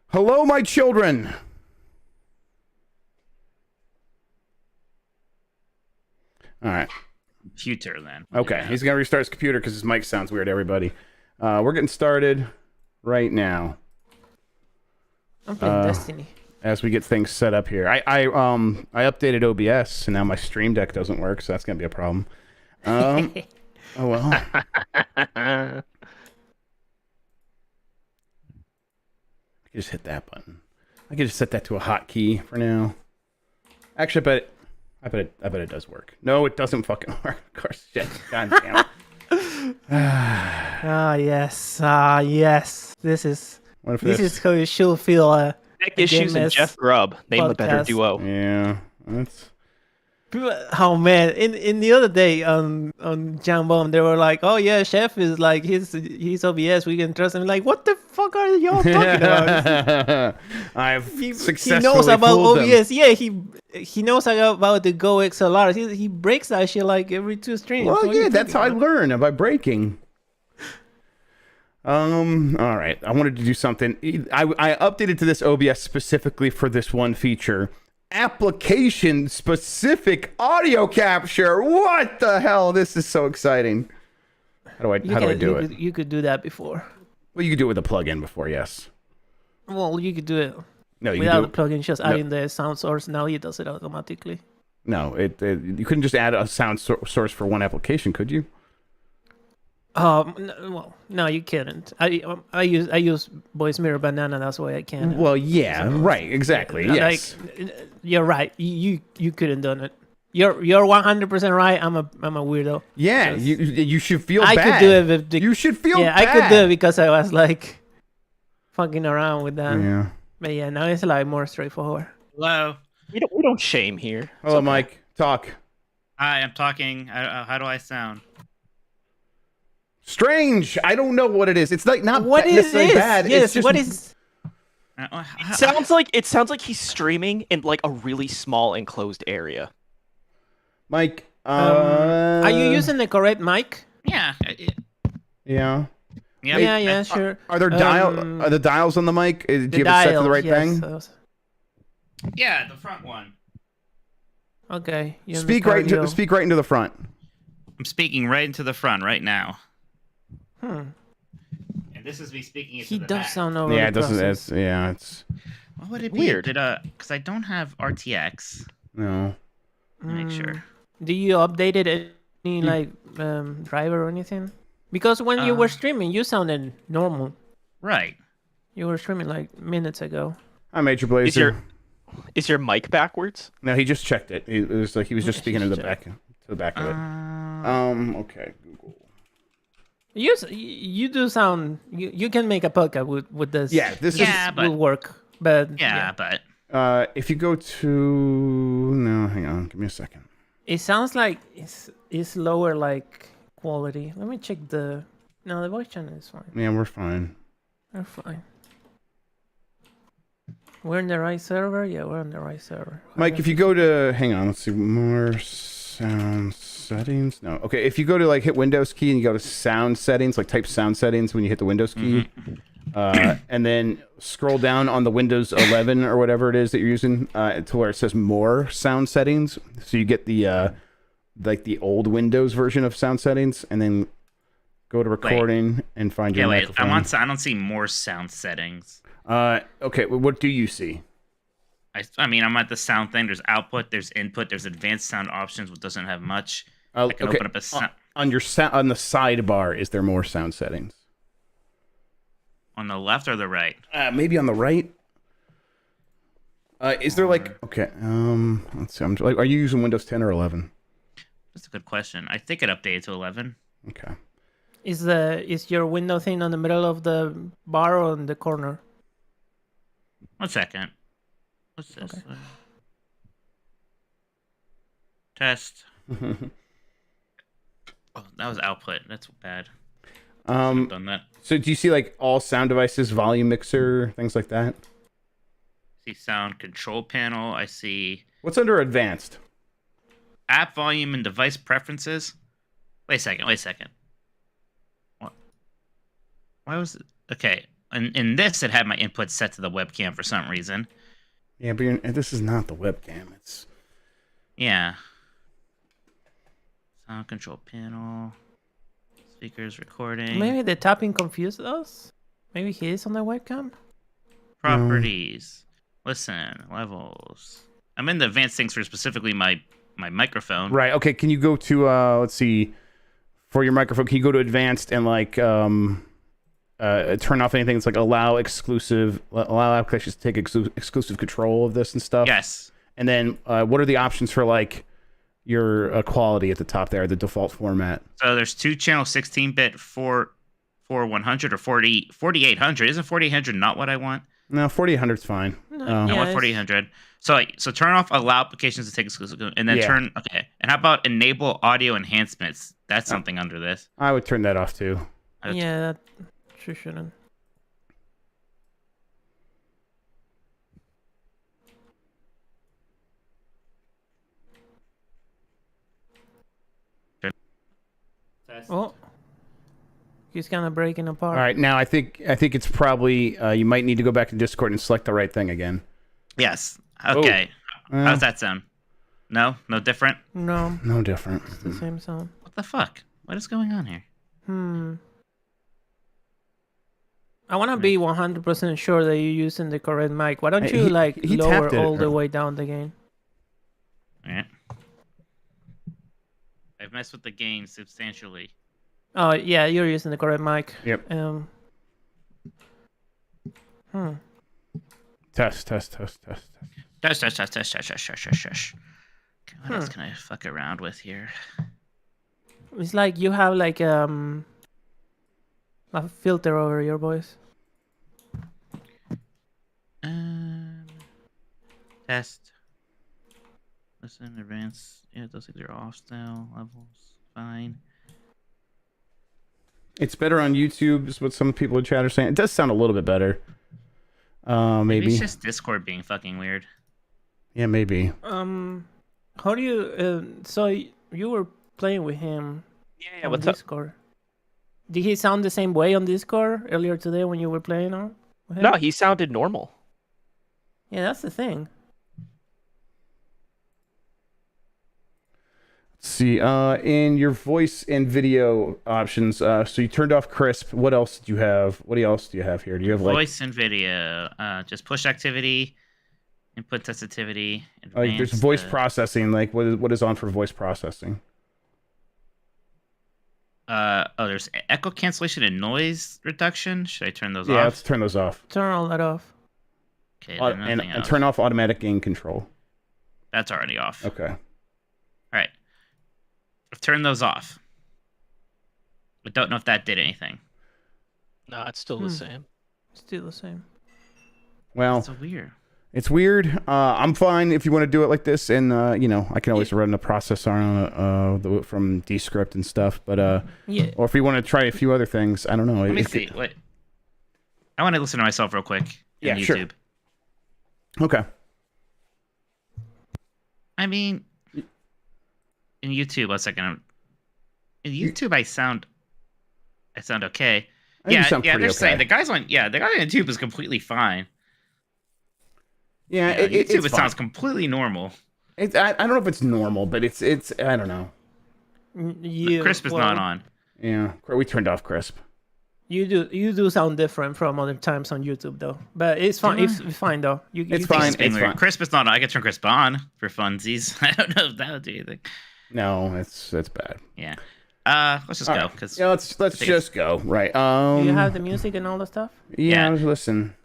Hello, my children. All right. Computer then. Okay, he's gonna restart his computer because his mic sounds weird. Everybody, we're getting started right now. I'm playing Destiny. As we get things set up here, I updated OBS and now my Stream Deck doesn't work, so that's gonna be a problem. Oh well. I could just hit that button. I could just set that to a hotkey for now. Actually, I bet it does work. No, it doesn't fucking work. Of course, shit. God damn it. Yes. This is how you should feel. Tech Issues and Jeff Grubb. Name a better podcast. duo. Yeah, that's. Oh man! In the other day on Jambon, they were like, "Oh yeah, Chef is like he's OBS. We can trust him." Like, what the fuck are y'all talking about? He knows about fooled OBS. them. Yeah, he knows about the Go XLR. He breaks that shit like every 2 streams. Well, What are yeah, you that's how I talking learn by breaking. All right. I wanted to do something. I updated to this OBS specifically for this one feature. Application specific audio capture. What the hell? This is so exciting. How do I do it? You could do that before. Well, you could do it with a plugin before, yes. Well, you could do it No, you without do the plugin, just adding the sound source. Now it does it automatically. No, you couldn't just add a sound source for one application, could you? No, you couldn't. I use Voice Mirror Banana. That's why I can. Well, yeah, right, exactly. Yes. Like, you're right. You couldn't done it. You're 100% right. I'm a weirdo. Yeah, you should feel I bad. could do it with the, You should feel yeah, bad. I could do it because I was like fucking around with that. Yeah. But yeah, now it's like more straightforward. Hello. We don't shame here. Hello, Mike. Talk. Hi, I'm talking. How do I sound? Strange. I don't know what it is. It's like not What is necessarily this? bad. Yes, It's just, what is? It sounds like he's streaming in like a really small enclosed area. Mike? Are you using the correct mic? Yeah. Yeah. Yeah, sure. Are there are the dials on the mic? Do you have it set to the right thing? Yeah, the front one. Okay. Speak right into the front. I'm speaking right into the front right now. Hmm. And this is me speaking into He the does back. sound over. Yeah, it the doesn't. process. It's What would it be? Weird. Because I don't have RTX. no. Make sure. Do you update it any like driver or anything? Because when you were streaming, you sounded normal. Right. You were streaming like minutes ago. Hi, Major Blazer. Is your mic backwards? No, he just checked it. It was like he was just speaking to the back of it. Okay, Google. You do sound. You can make a podcast with this. Yeah, this will work. But Yeah, but if you go to no, hang on, give me a second. it sounds like it's lower like quality. Let me check the. No, the voice channel is fine. Yeah, we're fine. We're fine. We're in the right server. Yeah, we're on the right server. Mike, if you go to hang on, let's see more sound settings. No, okay. If you go to like hit Windows key and you go to sound settings, like type sound settings when you hit the Windows key, and then scroll down on the Windows 11 or whatever it is that you're using to where it says more sound settings. So you get the like the old Windows version of sound settings, and then go to recording and find your microphone. I'm on. I don't see more sound settings. Okay. Well, what do you see? I mean, I'm at the sound thing. There's output. There's input. There's advanced sound options, which doesn't have much. I can open up a sound. On your on the sidebar, is there more sound settings? On the left or the right? Maybe on the right. Is there like okay? Let's see. Are you using Windows 10 or 11? That's a good question. I think it updated to 11. Okay. Is your window thing on the middle of the bar or in the corner? 1 second. What's this? Okay. Test. Oh, that was output. That's bad. Done that. So do you see like all sound devices, volume mixer, things like that? See sound control panel. I see What's under advanced? app volume and device preferences. Wait a second. What? Why was it? Okay. in this, it had my input set to the webcam for some reason. Yeah, but this is not the webcam. It's Yeah. Sound control panel. Speakers recording. Maybe the tapping confused us. Maybe he is on the webcam. Properties. Listen. Levels. I'm in the advanced things for specifically my microphone. right. Okay, can you go to let's see, for your microphone? Can you go to advanced and like turn off anything that's like allow applications to take exclusive control of this and stuff? Yes. And then what are the options for like your quality at the top there, the default format? So there's 2-channel 16-bit 4100 or 4800. Isn't 4800 not what I want? No, 4800 is fine. I want 4800. So turn off allow applications to take exclusive, and then turn. Okay. And how about enable audio enhancements? That's something under this. I would turn that off too. Yeah, that sure shouldn't. Oh, he's kind of breaking apart. All right, now I think it's probably you might need to go back to Discord and select the right thing again. Yes. Okay. How's that sound? No different. No, No different. it's the same sound. What the fuck? What is going on here? I want to be 100% sure that you're using the correct mic. Why don't Hey, you he- like he lower tapped it all the earlier. way down the gain? All right. I've messed with the gain substantially. Oh yeah, you're using the correct mic. Yep. Test. Shush. Okay, what else can I fuck around with here? It's like you have like a filter over your voice. Test. Listen, advance. Yeah, those things are off now. Levels, fine. It's better on YouTube, is what some people in chat are saying. It does sound a little bit better. Maybe. It's just Discord being fucking weird. Yeah, maybe. How do you? So you were playing with him Yeah, on what's up? Discord. Did he sound the same way on Discord earlier today when you were playing on? With him? No, he sounded normal. Yeah, that's the thing. Let's see. In your voice and video options, so you turned off crisp. What else did you have? What else do you have here? Do you have like Voice and video. Just push activity, input sensitivity. there's advanced, voice processing? Like what is on for voice processing? There's echo cancellation and noise reduction. Should I turn those Yeah, off? let's turn those off. Turn all that off. Okay, then And nothing else. turn off automatic gain control. That's already off. Okay. All right. I've turned those off. I don't know if that did anything. No, it's still the same. Still the same. Well, That's so weird. it's weird. I'm fine if you want to do it like this, and I can always run the processor on from Descript and stuff. But Yeah. or if you want to try a few other things, I don't know. Let me see. Wait. I want to listen to myself real quick in Yeah, sure. YouTube. Okay. I mean, in YouTube, one second. In YouTube, I sound okay. I think you Yeah, sound yeah. pretty They're saying okay. the guy on YouTube is completely fine. Yeah, Yeah, YouTube, it's it fine. sounds completely normal. I don't know if it's normal, but it's I don't know. Crisp is not on. Yeah, we turned off crisp. You do sound different from other times on YouTube though, but it's fine. Do I? It's fine though. It's you fine. It's being It's weird. fine. Crisp is not on. I can turn Crisp on for funsies. I don't know if that would do anything. No, that's bad. Yeah. Let's just All go right. because Yeah, let's think just go. Right. Do you have the music and all the stuff? Yeah. Yeah. Listen.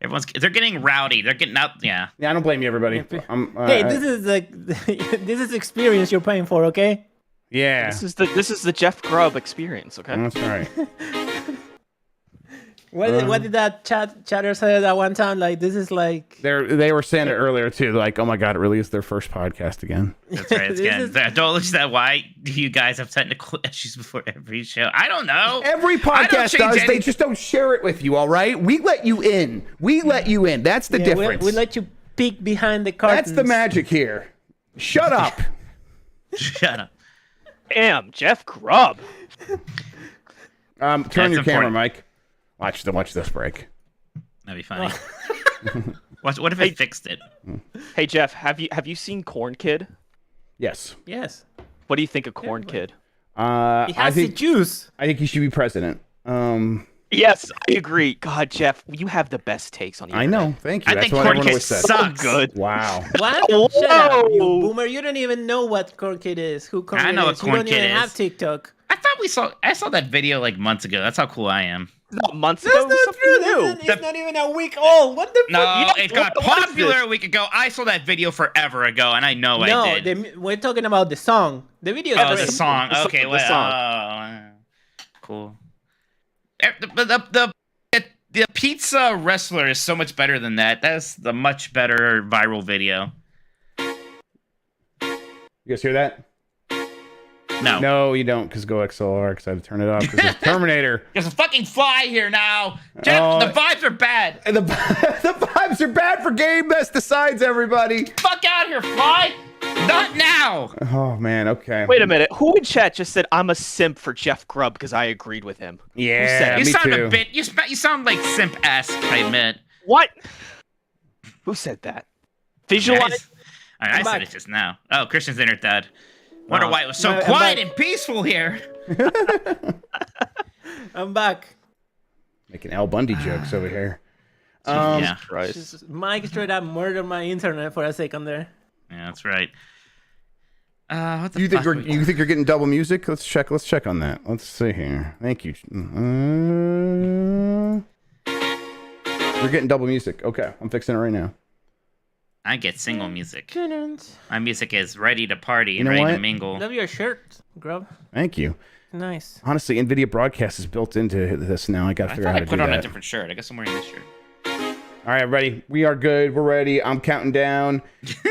they're getting rowdy. They're getting out. Yeah. Yeah, I don't blame you, everybody. Hey, this is like this is experience you're paying for, okay? Yeah. This is the Jeff Grubb experience, okay? That's right. What did that chatter say that one time? Like this is like They were saying it earlier too. Like, oh my god, it really is their first podcast again. That's right. It's This getting. is- Don't lose that. Why do you guys have technical issues before every show? I don't know. Every I don't podcast change does. They any- just don't share it with you. All right. We let you in. We let you in. That's the yeah, difference. we let you peek behind the curtains. That's the magic here. Shut up. Shut up. Damn, Jeff Grubb. Turn That's your camera, important. Mike. Watch this break. That'd be funny. What if it fixed it? Hey Jeff, have you seen Corn Kid? Yes. Yes. What do you think of Corn Kid? He I has the think juice. he should be president. Yes, I agree. God, Jeff, you have the best takes on the I internet. know. Thank you. I That's think what Corn everyone Kid always says. sucks. Good. Wow. What? Whoa. Shut up, you boomer. You don't even know what Corn Kid is. Who Corn I Kid know is. what Corn You don't Kid even is. have TikTok. I saw that video like months ago. That's how cool I am. Not months That's ago. not something true. new. It's not even a week old. What the No, fuck? it got what is popular this? a week ago. I saw that video forever ago, and I know I did. We're talking about the song. The video. Oh, is the great. song. The Okay, song, well, the song. cool. The pizza wrestler is so much better than that. That's the much better viral video. You guys hear that? No. No, you don't, because Go XLR, because I had to turn it off because it's Terminator. There's a fucking fly here now. Jeff, Oh. the vibes are bad. And the vibes are bad for Game Best Decides, everybody. Fuck out here, fly. Not now. Oh, man, okay. Wait a minute. Who in chat just said I'm a simp for Jeff Grubb because I agreed with him? Yeah, You me sound too. a bit. You sound like simp-esque, I admit. What? Who said that? Visualize. I said it just now. Oh, Christian's entered that. Wonder why it was so I'm quiet back. and peaceful here. I'm back. Making Al Bundy jokes over here. Yeah. Christ. Just Mike straight up murdered my internet for a second there. Yeah, that's right. What the You think fuck? you think you're getting double music? Let's check on that. Let's see here. Thank you. You're getting double music. Okay, I'm fixing it right now. I get single music. Didn't. My music is ready to party and know ready what? to mingle. Love your shirt, Grubb. Thank you. Nice. Honestly, NVIDIA Broadcast is built into this now. I got to I figure thought out how I to put do on that. a different shirt. I guess I'm wearing this shirt. All right, ready? We are good. We're ready. I'm counting down,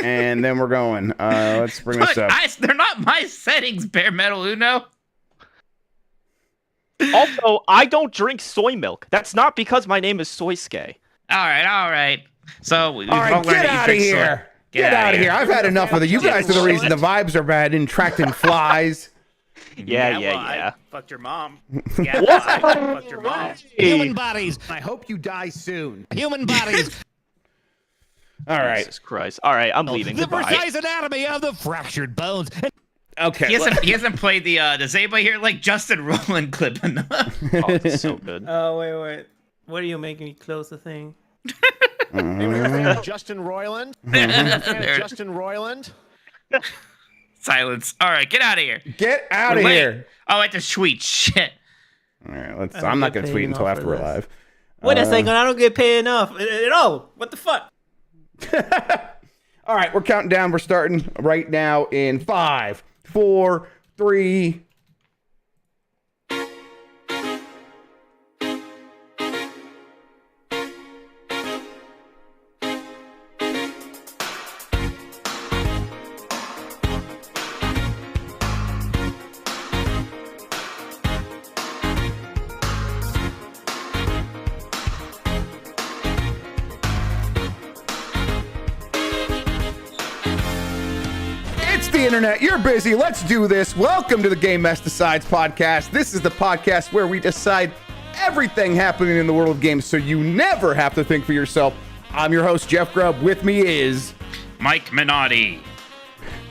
and then we're going. Let's bring this Look, up. they're not my settings, Bare Metal Uno. Also, I don't drink soy milk. That's not because my name is Soysuke. All right. So we've All right, all learned get that you out of drink soy. here. Get out of here. I've had enough of it. You guys are the reason the vibes are bad and attracting flies. Yeah. I fucked your mom. Yeah, well, I fucked your mom. Human bodies. I hope you die soon. Human bodies. All right. Jesus Christ. All right, I'm leaving. The Goodbye. precise anatomy of the fractured bones. Okay. He hasn't played the. Does anybody here like Justin Roland clip enough? Oh, it's so good. Oh, wait. What are you making me close the thing? Justin Roiland. There- Justin Roiland. Silence. All right, get out of here. Get out of We're late. here. Oh, I have to tweet. Shit. All right. I don't I'm not get going to paid tweet until enough after for we're this. live. Wait a second. I don't get paid enough at all. What the fuck? All right, we're counting down. We're starting right now in 5, 4, 3. It's the internet. You're busy. Let's do this. Welcome to the Game Mess Decides podcast. This is the podcast where we decide everything happening in the world of games so you never have to think for yourself. I'm your host, Jeff Grubb. With me is Mike Minotti.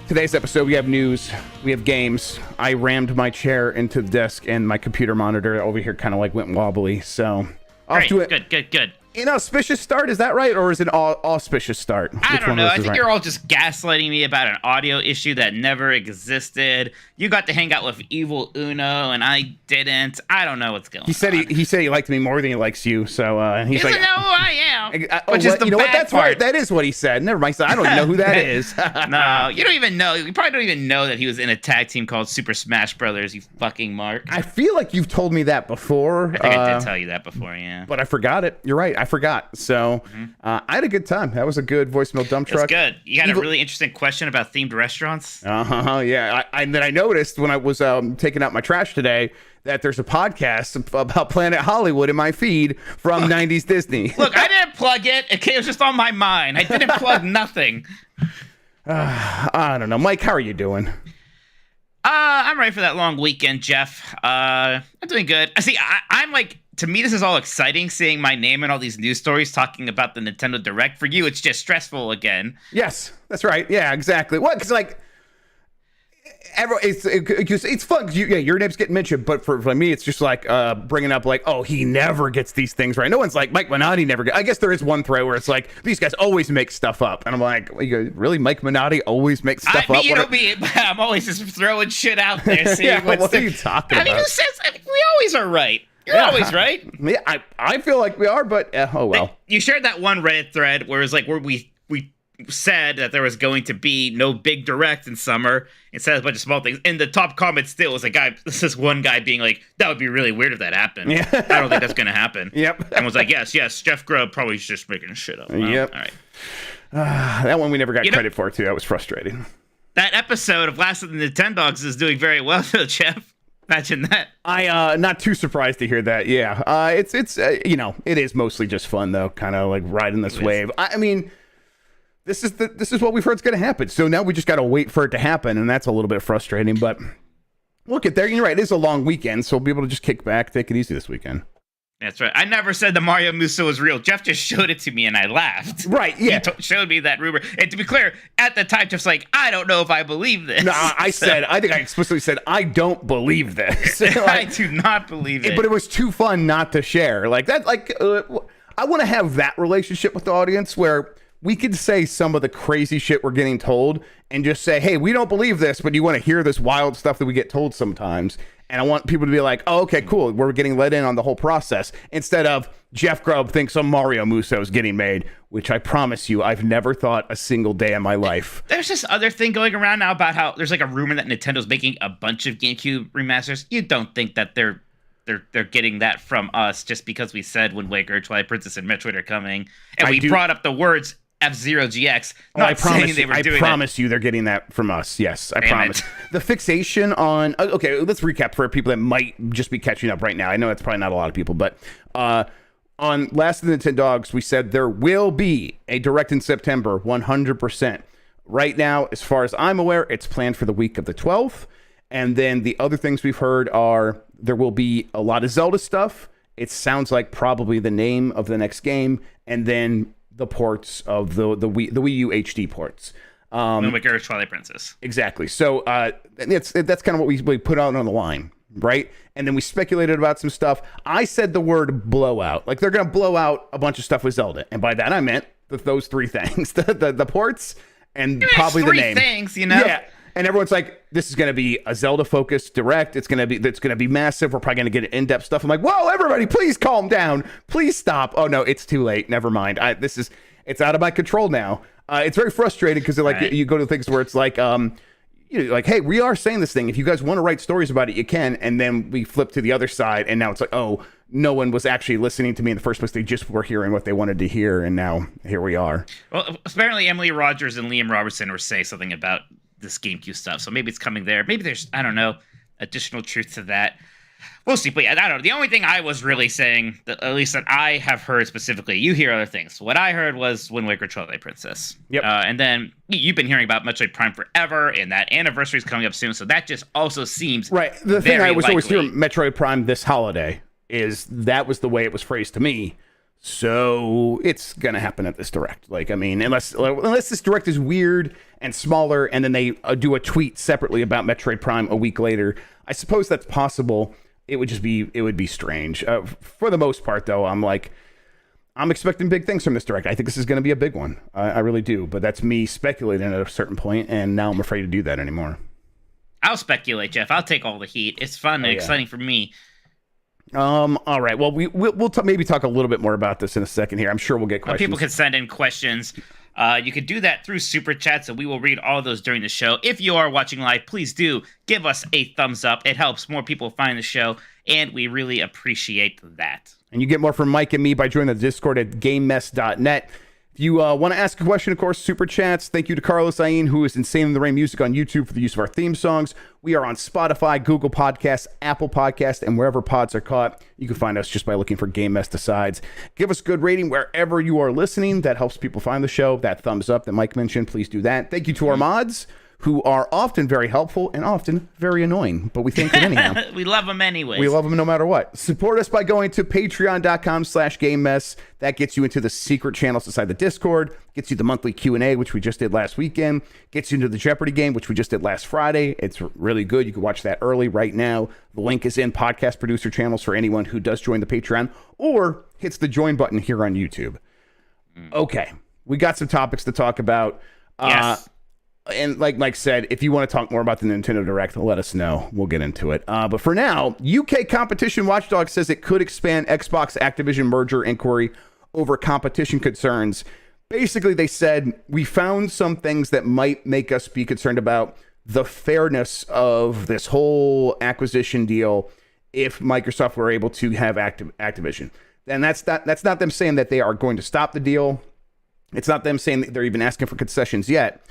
today's episode. We have news. We have games. I rammed my chair into the desk and my computer monitor over here kind of like went wobbly. So off Great. to it. Good. Inauspicious start. Is that right? Or is it an auspicious start? I Which don't one know. of us I is think right? you're all just gaslighting me about an audio issue that never existed. You got to hang out with Evil Uno, and I didn't. I don't know what's going on. He said he liked me more than he likes you. So he's doesn't like, know who I am. Which is what? the You know what? bad That's part. right. That is what he said. Never mind. I don't even know who that is. No, you don't even know. You probably don't even know that he was in a tag team called Super Smash Brothers. You fucking mark. I feel like you've told me that before. I think I did tell you that before. Yeah. But I forgot it. You're right. I forgot. So I had a good time. That was a good voicemail dump That's truck. good. You got Evil- a really interesting question about themed restaurants. Yeah. And then I noticed when I was taking out my trash today that there's a podcast about Planet Hollywood in my feed from 90s Disney. Look, I didn't plug it. Okay, it was just on my mind. I didn't plug nothing. I don't know. Mike, how are you doing? I'm ready for that long weekend, Jeff. I'm doing good. See, I'm like to me, this is all exciting, seeing my name in all these news stories talking about the Nintendo Direct. For you, it's just stressful again. Yes, that's right. Yeah, exactly. What? Because like, it's fun because your name's getting mentioned, but for me, it's just like bringing up like, oh, he never gets these things right. No one's like Mike Minotti never gets. I guess there is one thread where it's like these guys always make stuff up, and I'm like, really, Mike Minotti always makes stuff up. You know me, I'm always just throwing shit out there. Seeing what are you talking about? Who says? We always are right. You're always right. Yeah, I feel like we are, but oh well. You shared that one Reddit thread where it's like where we said that there was going to be no big direct in summer and said a bunch of small things. And the top comment still was this one guy being like, that would be really weird if that happened. Yeah. I don't think that's going to happen. Yep. And was like, yes, Jeff Grubb probably just making shit up. Well, yep. All right. That one we never got credit for too. That was frustrating. That episode of Last of the Nintendogs is doing very well though, Jeff. Imagine that. I not too surprised to hear that. Yeah. It's it is mostly just fun though, kind of like riding this wave. I mean, this is what we've heard is going to happen. So now we just got to wait for it to happen, and that's a little bit frustrating. But we'll get there. You're right. It is a long weekend, so we'll be able to just kick back, take it easy this weekend. That's right. I never said the Mario Muso was real. Jeff just showed it to me, and I laughed. Right, yeah. He showed me that rumor. And to be clear, at the time, Jeff's like, I don't know if I believe this. No, I think I explicitly said, I don't believe this. I do not believe it. But it was too fun not to share. Like that. I want to have that relationship with the audience where we could say some of the crazy shit we're getting told and just say, hey, we don't believe this, but you want to hear this wild stuff that we get told sometimes. And I want people to be like, oh, okay, cool. We're getting let in on the whole process. Instead of Jeff Grubb thinks some Mario Muso is getting made, which I promise you, I've never thought a single day in my life. There's this other thing going around now about how there's like a rumor that Nintendo's making a bunch of GameCube remasters. You don't think that they're getting that from us just because we said Wind Waker, Twilight Princess, and Metroid are coming. And we brought up the words F-Zero GX. I promise you they're getting that from us. Yes, I promise. The fixation on... Okay, let's recap for people that might just be catching up right now. I know it's probably not a lot of people, but on Last of the Nintendogs, we said there will be a Direct in September, 100%. Right now, as far as I'm aware, it's planned for the week of the 12th. And then the other things we've heard are there will be a lot of Zelda stuff. It sounds like probably the name of the next game. And then the ports of the Wii U HD ports. Wind Waker, Twilight Princess. Exactly. So that's kind of what we put out on the line, right? And then we speculated about some stuff. I said the word blowout. Like they're going to blow out a bunch of stuff with Zelda. And by that I meant those three things. the ports and probably the name. Three things, you know? Yeah. And everyone's like, this is going to be a Zelda-focused Direct. It's going to be massive. We're probably going to get in-depth stuff. I'm like, whoa, everybody, please calm down. Please stop. Oh, no, it's too late. Never mind. It's out of my control now. It's very frustrating because you go to things where it's like, like, hey, we are saying this thing. If you guys want to write stories about it, you can. And then we flip to the other side, and now it's like, oh, no one was actually listening to me in the first place. They just were hearing what they wanted to hear, and now here we are. Well, apparently Emily Rogers and Liam Robertson were saying something about this GameCube stuff, so maybe it's coming there. Maybe there's, I don't know, additional truth to that. We'll see. But yeah, I don't know. The only thing I was really saying, at least that I have heard specifically, you hear other things. What I heard was Wind Waker, Twilight Princess. Yep. And then you've been hearing about Metroid Prime forever, and that anniversary is coming up soon. So that just also seems right. The thing I was likely. Always hearing Metroid Prime this holiday is that was the way it was phrased to me. So it's gonna happen at this Direct. Like, I mean, unless this Direct is weird and smaller, and then they do a tweet separately about Metroid Prime a week later, I suppose that's possible. It would be strange. For the most part, though, I'm expecting big things from this Direct. I think this is going to be a big one. I really do. But that's me speculating at a certain point, and now I'm afraid to do that anymore. I'll speculate, Jeff. I'll take all the heat. It's fun and exciting for me. All right. Well, we'll maybe talk a little bit more about this in a second here. I'm sure we'll get questions. People can send in questions. You can do that through Super Chats, and we will read all those during the show. If you are watching live, please do give us a thumbs up. It helps more people find the show, and we really appreciate that. And you get more from Mike and me by joining the Discord at GameMess.net. If you want to ask a question, of course, Super Chats. Thank you to Carlos Ayin, who is Insane in the Rain Music on YouTube for the use of our theme songs. We are on Spotify, Google Podcasts, Apple Podcasts, and wherever pods are caught. You can find us just by looking for Game Mess Decides. Give us a good rating wherever you are listening. That helps people find the show. That thumbs up that Mike mentioned, please do that. Thank you to our mods who are often very helpful and often very annoying, but we thank them anyhow. We love them anyways. We love them no matter what. Support us by going to patreon.com/GameMess. That gets you into the secret channels inside the Discord, gets you the monthly Q&A, which we just did last weekend, gets you into the Jeopardy game, which we just did last Friday. It's really good. You can watch that early right now. The link is in podcast producer channels for anyone who does join the Patreon or hits the join button here on YouTube. Okay, we got some topics to talk about. Yes. And like Mike said, if you want to talk more about the Nintendo Direct, let us know. We'll get into it. But for now, UK Competition Watchdog says it could expand Xbox Activision merger inquiry over competition concerns. Basically, they said, we found some things that might make us be concerned about the fairness of this whole acquisition deal if Microsoft were able to have Activision. And that's not them saying that they are going to stop the deal. It's not them saying that they're even asking for concessions yet.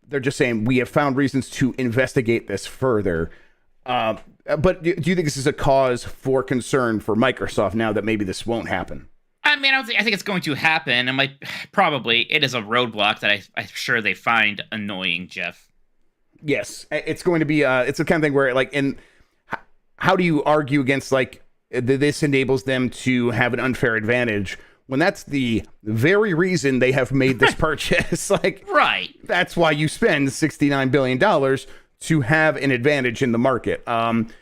They're just saying we have found reasons to investigate this further. But do you think this is a cause for concern for Microsoft now that maybe this won't happen? I mean, I think it's going to happen. And probably it is a roadblock that I'm sure they find annoying, Jeff. Yes, it's going to be. It's the kind of thing where how do you argue against this enables them to have an unfair advantage when that's the very reason they have made this purchase? Right. That's why you spend $69 billion to have an advantage in the market. And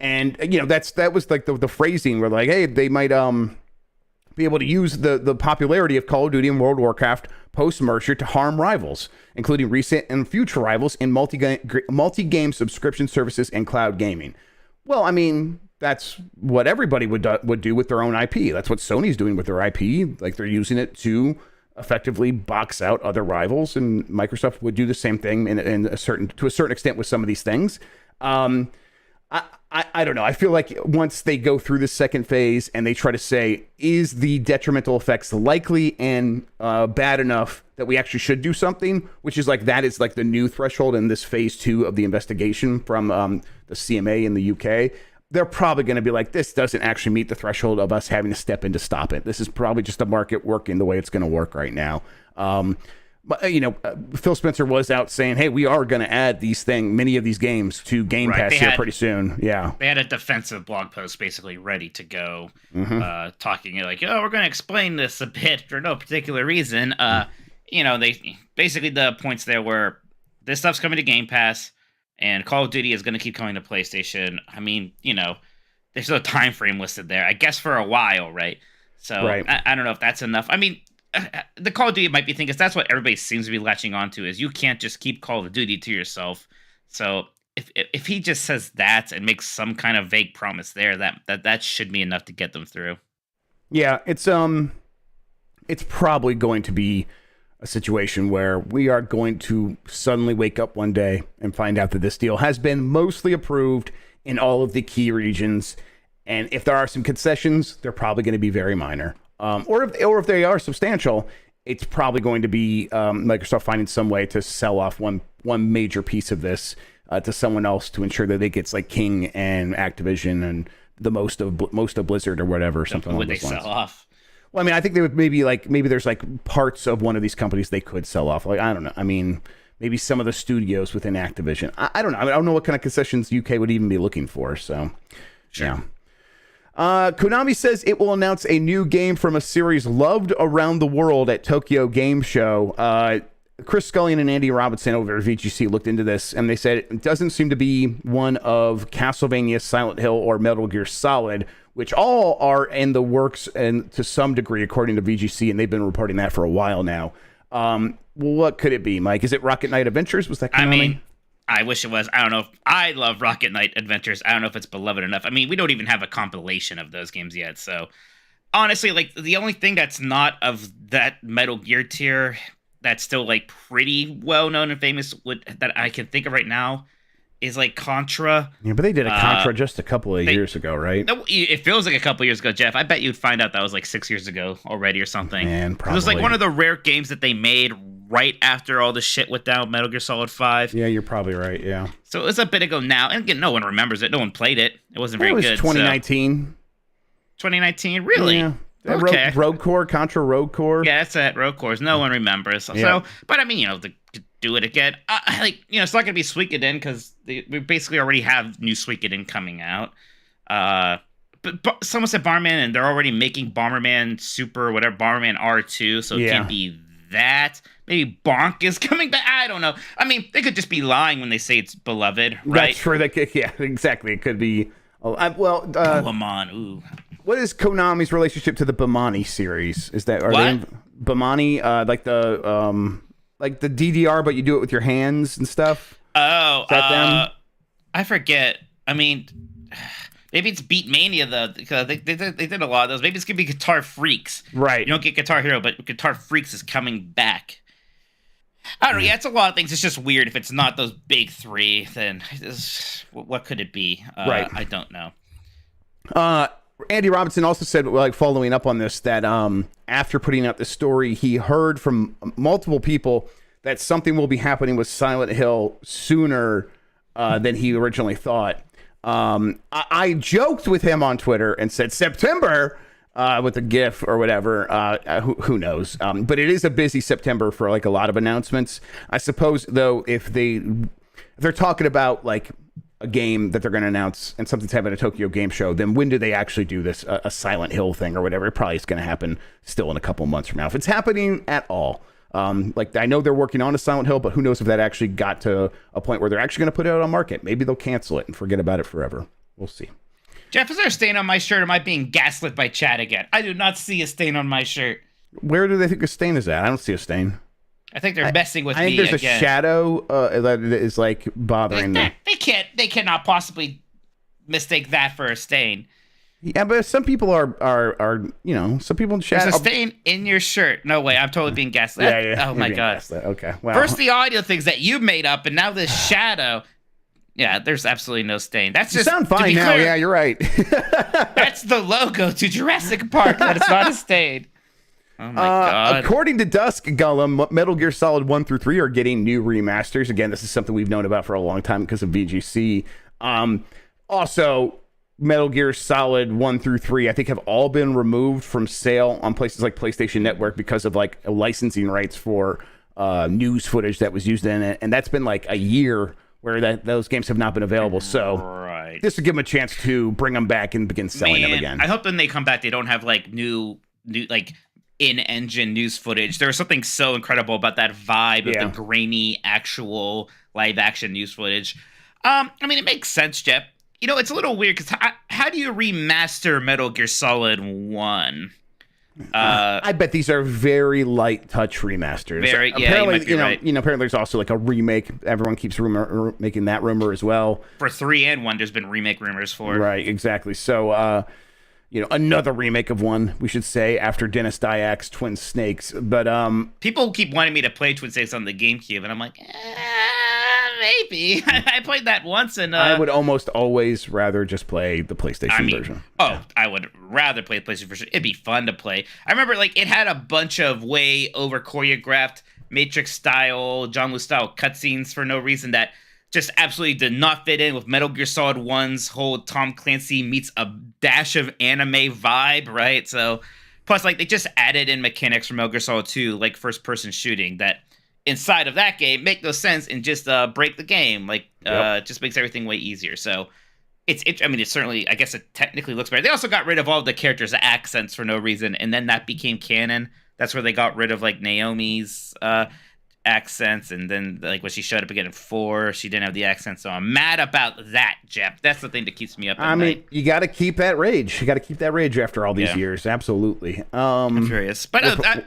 that was the phrasing where hey, they might be able to use the popularity of Call of Duty and World of Warcraft post-merger to harm rivals, including recent and future rivals in multi-game subscription services and cloud gaming. Well, I mean, that's what everybody would do with their own IP. That's what Sony's doing with their IP. They're using it to effectively box out other rivals, and Microsoft would do the same thing to a certain extent with some of these things. I don't know. I feel like once they go through the second phase and they try to say, is the detrimental effects likely and bad enough that we actually should do something, which is that is the new threshold in this phase 2 of the investigation from the CMA in the UK. They're probably going to be this doesn't actually meet the threshold of us having to step in to stop it. This is probably just the market working the way it's going to work right now. But Phil Spencer was out saying, hey, we are going to add many of these games to Game Pass here pretty soon. Yeah. They had a defensive blog post basically ready to go, talking we're going to explain this a bit for no particular reason. They basically, the points there were this stuff's coming to Game Pass and Call of Duty is going to keep coming to PlayStation. I mean, there's no time frame listed there, I guess, for a while, right? So right. I don't know if that's enough. I mean, the Call of Duty might be thinking that's what everybody seems to be latching onto is you can't just keep Call of Duty to yourself. So if he just says that and makes some kind of vague promise there, that should be enough to get them through. Yeah, it's probably going to be a situation where we are going to suddenly wake up one day and find out that this deal has been mostly approved in all of the key regions. And if there are some concessions, they're probably going to be very minor. Or if they are substantial, it's probably going to be Microsoft finding some way to sell off one major piece of this to someone else to ensure that it gets King and Activision and the most of Blizzard or whatever. Something would along they those lines. sell off? Well, I mean, I think they would maybe there's parts of one of these companies they could sell off. I don't know. I mean, maybe some of the studios within Activision. I don't know. I don't know what kind of concessions UK would even be looking for. So, sure. Yeah. Konami says it will announce a new game from a series loved around the world at Tokyo Game Show. Chris Scullion and Andy Robinson over at VGC looked into this, and they said it doesn't seem to be one of Castlevania, Silent Hill, or Metal Gear Solid, which all are in the works and to some degree, according to VGC, and they've been reporting that for a while now. What could it be, Mike? Is it Rocket Knight Adventures? Was that Konami? I mean, I wish it was. I don't know. I love Rocket Knight Adventures. I don't know if it's beloved enough. I mean, we don't even have a compilation of those games yet. So, honestly, the only thing that's not of that Metal Gear tier that's still pretty well known and famous that I can think of right now is Contra. Yeah, but they did a Contra just a couple of years ago, right? It feels like a couple years ago, Jeff. I bet you'd find out that was 6 years ago already or something. Man, probably. It was one of the rare games that they made right after all the shit went down, Metal Gear Solid 5. Yeah, you're probably right, yeah. So it was a bit ago now. And again, no one remembers it. No one played it. It wasn't very good. It was 2019. 2019? Really? Yeah. Okay. Rogue Core, Contra Rogue Core. Yeah, that's it. Rogue Cores. No one remembers. Yeah. So, but I mean, the do it again. It's not gonna be Suikoden because we basically already have new Suikoden coming out. But someone said Bomberman, and they're already making Bomberman Super, whatever, Bomberman R2, so it can't be that. Maybe Bonk is coming back. I don't know. I mean, they could just be lying when they say it's beloved, right? That's true. Yeah, exactly. It could be. Bamon, ooh. What is Konami's relationship to the Bamani series? Is that What? they Bamani like the DDR, but you do it with your hands and stuff? Oh, Is that them? I forget. I mean, maybe it's Beatmania though, because they did a lot of those. Maybe it's gonna be Guitar Freaks. Right. You don't get Guitar Hero, but Guitar Freaks is coming back. I don't know. Yeah, it's a lot of things. It's just weird. If it's not those big three, then what could it be? Right. I don't know. Andy Robinson also said, like, following up on this, that after putting out this story, he heard from multiple people that something will be happening with Silent Hill sooner than he originally thought. I joked with him on Twitter and said September with a GIF or whatever. Who knows? But it is a busy September for like a lot of announcements. I suppose though, if they're talking about like a game that they're going to announce and something's happening at a Tokyo Game Show, then when do they actually do this? A Silent Hill thing or whatever? It probably is going to happen still in a couple months from now, if it's happening at all. Like, I know they're working on a Silent Hill, but who knows if that actually got to a point where they're actually going to put it out on market. Maybe they'll cancel it and forget about it forever. We'll see. Jeff, is there a stain on my shirt? Or am I being gaslit by Chad again? I do not see a stain on my shirt. Where do they think a stain is at? I don't see a stain. I think they're messing with I think me there's again. a shadow that is like bothering them. They cannot possibly mistake that for a stain. Yeah, but some people are some people in chat. There's a stain in your shirt. No way, I'm totally being gaslit. Yeah. Oh my god. Okay. Wow. First the audio things that you made up, and now this shadow. Yeah, there's absolutely no stain. That's you just sound to fine be now. clear, Yeah, you're right. That's the logo to Jurassic Park. That it's not a stain. Oh my god. According to Dusk Gollum, Metal Gear Solid 1 through 3 are getting new remasters. Again, this is something we've known about for a long time because of VGC. Also, Metal Gear Solid 1 through 3, I think, have all been removed from sale on places like PlayStation Network because of like licensing rights for news footage that was used in it. And that's been like a year where those games have not been available. So right. this would give them a chance to bring them back and begin selling them again. I hope when they come back, they don't have like new like in-engine news footage. There was something so incredible about that vibe of the grainy, actual live-action news footage. I mean, it makes sense, Jeff. You know, it's a little weird because how do you remaster Metal Gear Solid 1? I bet these are very light touch remasters. Apparently, you might be right. Apparently there's also like a remake. Everyone keeps making that rumor as well. For 3 and 1, there's been remake rumors for. Right, exactly. So, another remake of 1, we should say, after Dennis Dyak's Twin Snakes. But people keep wanting me to play Twin Snakes on the GameCube, and I'm like, maybe. I played that once, and I would almost always rather just play the PlayStation version. I would rather play the PlayStation version. It'd be fun to play. I remember, like, it had a bunch of way over choreographed Matrix style, John Woo style cutscenes for no reason that just absolutely did not fit in with Metal Gear Solid 1's whole Tom Clancy meets a dash of anime vibe, right? So, plus, like, they just added in mechanics from Metal Gear Solid 2, like first-person shooting, that inside of that game make no sense and just break the game. Like, just makes everything way easier. So, it's certainly, I guess it technically looks better. They also got rid of all of the characters' accents for no reason, and then that became canon. That's where they got rid of, like, Naomi's accents, and then, like, when she showed up again in 4, she didn't have the accent. So I'm mad about that, Jeff. That's the thing that keeps me up at night. You got to keep that rage. You got to keep that rage after all these years. Absolutely. I'm curious. But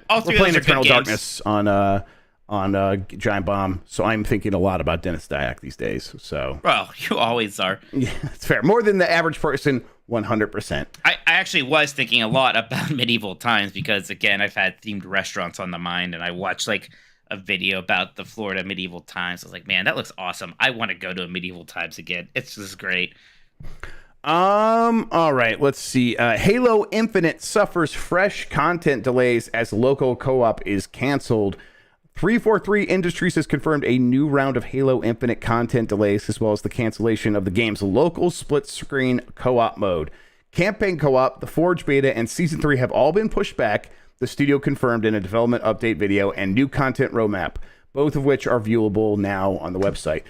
all three we're playing of those are Eternal good games. Darkness on Giant Bomb, so I'm thinking a lot about Dennis Dyack these days. So, well, you always are. Yeah, it's fair. More than the average person, 100%. I actually was thinking a lot about medieval times because, again, I've had themed restaurants on the mind, and I watched like a video about the Florida medieval times. I was like, man, that looks awesome. I want to go to a medieval times again. It's just great. All right, let's see. Halo Infinite suffers fresh content delays as local co-op is canceled. 343 Industries has confirmed a new round of Halo Infinite content delays, as well as the cancellation of the game's local split-screen co-op mode. Campaign co-op, the Forge beta, and Season 3 have all been pushed back, the studio confirmed in a development update video and new content roadmap. both of which are viewable now on the website.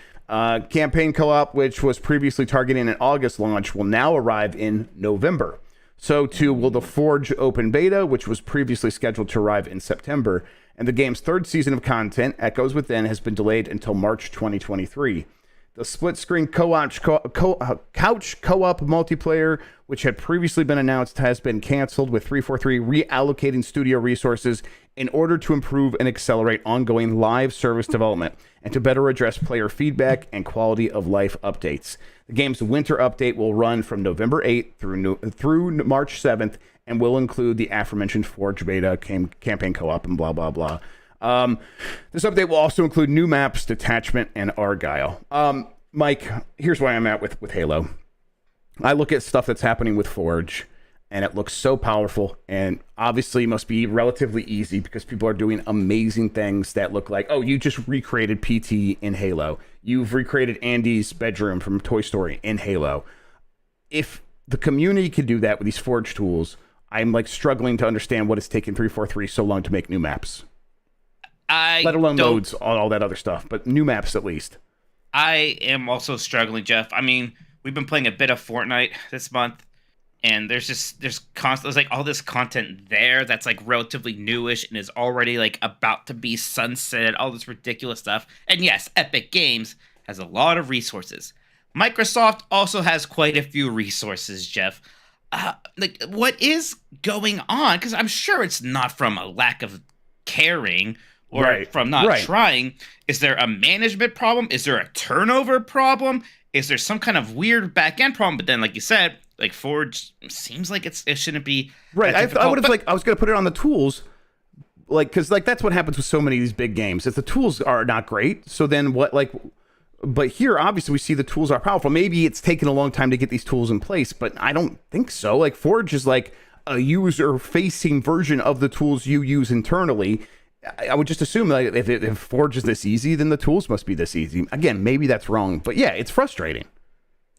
Campaign co-op, which was previously targeting an August launch, will now arrive in November. So too will the Forge open beta, which was previously scheduled to arrive in September. And the game's third season of content, Echoes Within, has been delayed until March 2023. The split-screen couch co-op multiplayer, which had previously been announced, has been canceled, with 343 reallocating studio resources in order to improve and accelerate ongoing live service development and to better address player feedback and quality of life updates. The game's winter update will run from November 8th through March 7th and will include the aforementioned Forge beta, campaign co-op, and blah, blah, blah. This update will also include new maps, Detachment, and Argyle. Mike, here's where I'm at with Halo. I look at stuff that's happening with Forge, and it looks so powerful, and obviously must be relatively easy because people are doing amazing things that look like, oh, you just recreated PT in Halo. You've recreated Andy's bedroom from Toy Story in Halo. If the community could do that with these Forge tools, I'm like struggling to understand what it's taken 343 so long to make new maps. Let alone modes, all that other stuff, but new maps at least. I am also struggling, Jeff. I mean, we've been playing a bit of Fortnite this month, and there's like all this content there that's like relatively newish and is already like about to be sunsetted, all this ridiculous stuff. And yes, Epic Games has a lot of resources. Microsoft also has quite a few resources, Jeff. Like, what is going on? Because I'm sure it's not from a lack of caring or from not trying. Is there a management problem? Is there a turnover problem? Is there some kind of weird back-end problem? But then, like you said, like Forge seems like it shouldn't be right. I would have I was going to put it on the tools, like, because like that's what happens with so many of these big games. If the tools are not great, so then what? Like, but here obviously we see the tools are powerful. Maybe it's taken a long time to get these tools in place, but I don't think so. Like Forge is like a user-facing version of the tools you use internally. I would just assume that if Forge is this easy, then the tools must be this easy. Again, maybe that's wrong, but yeah, it's frustrating.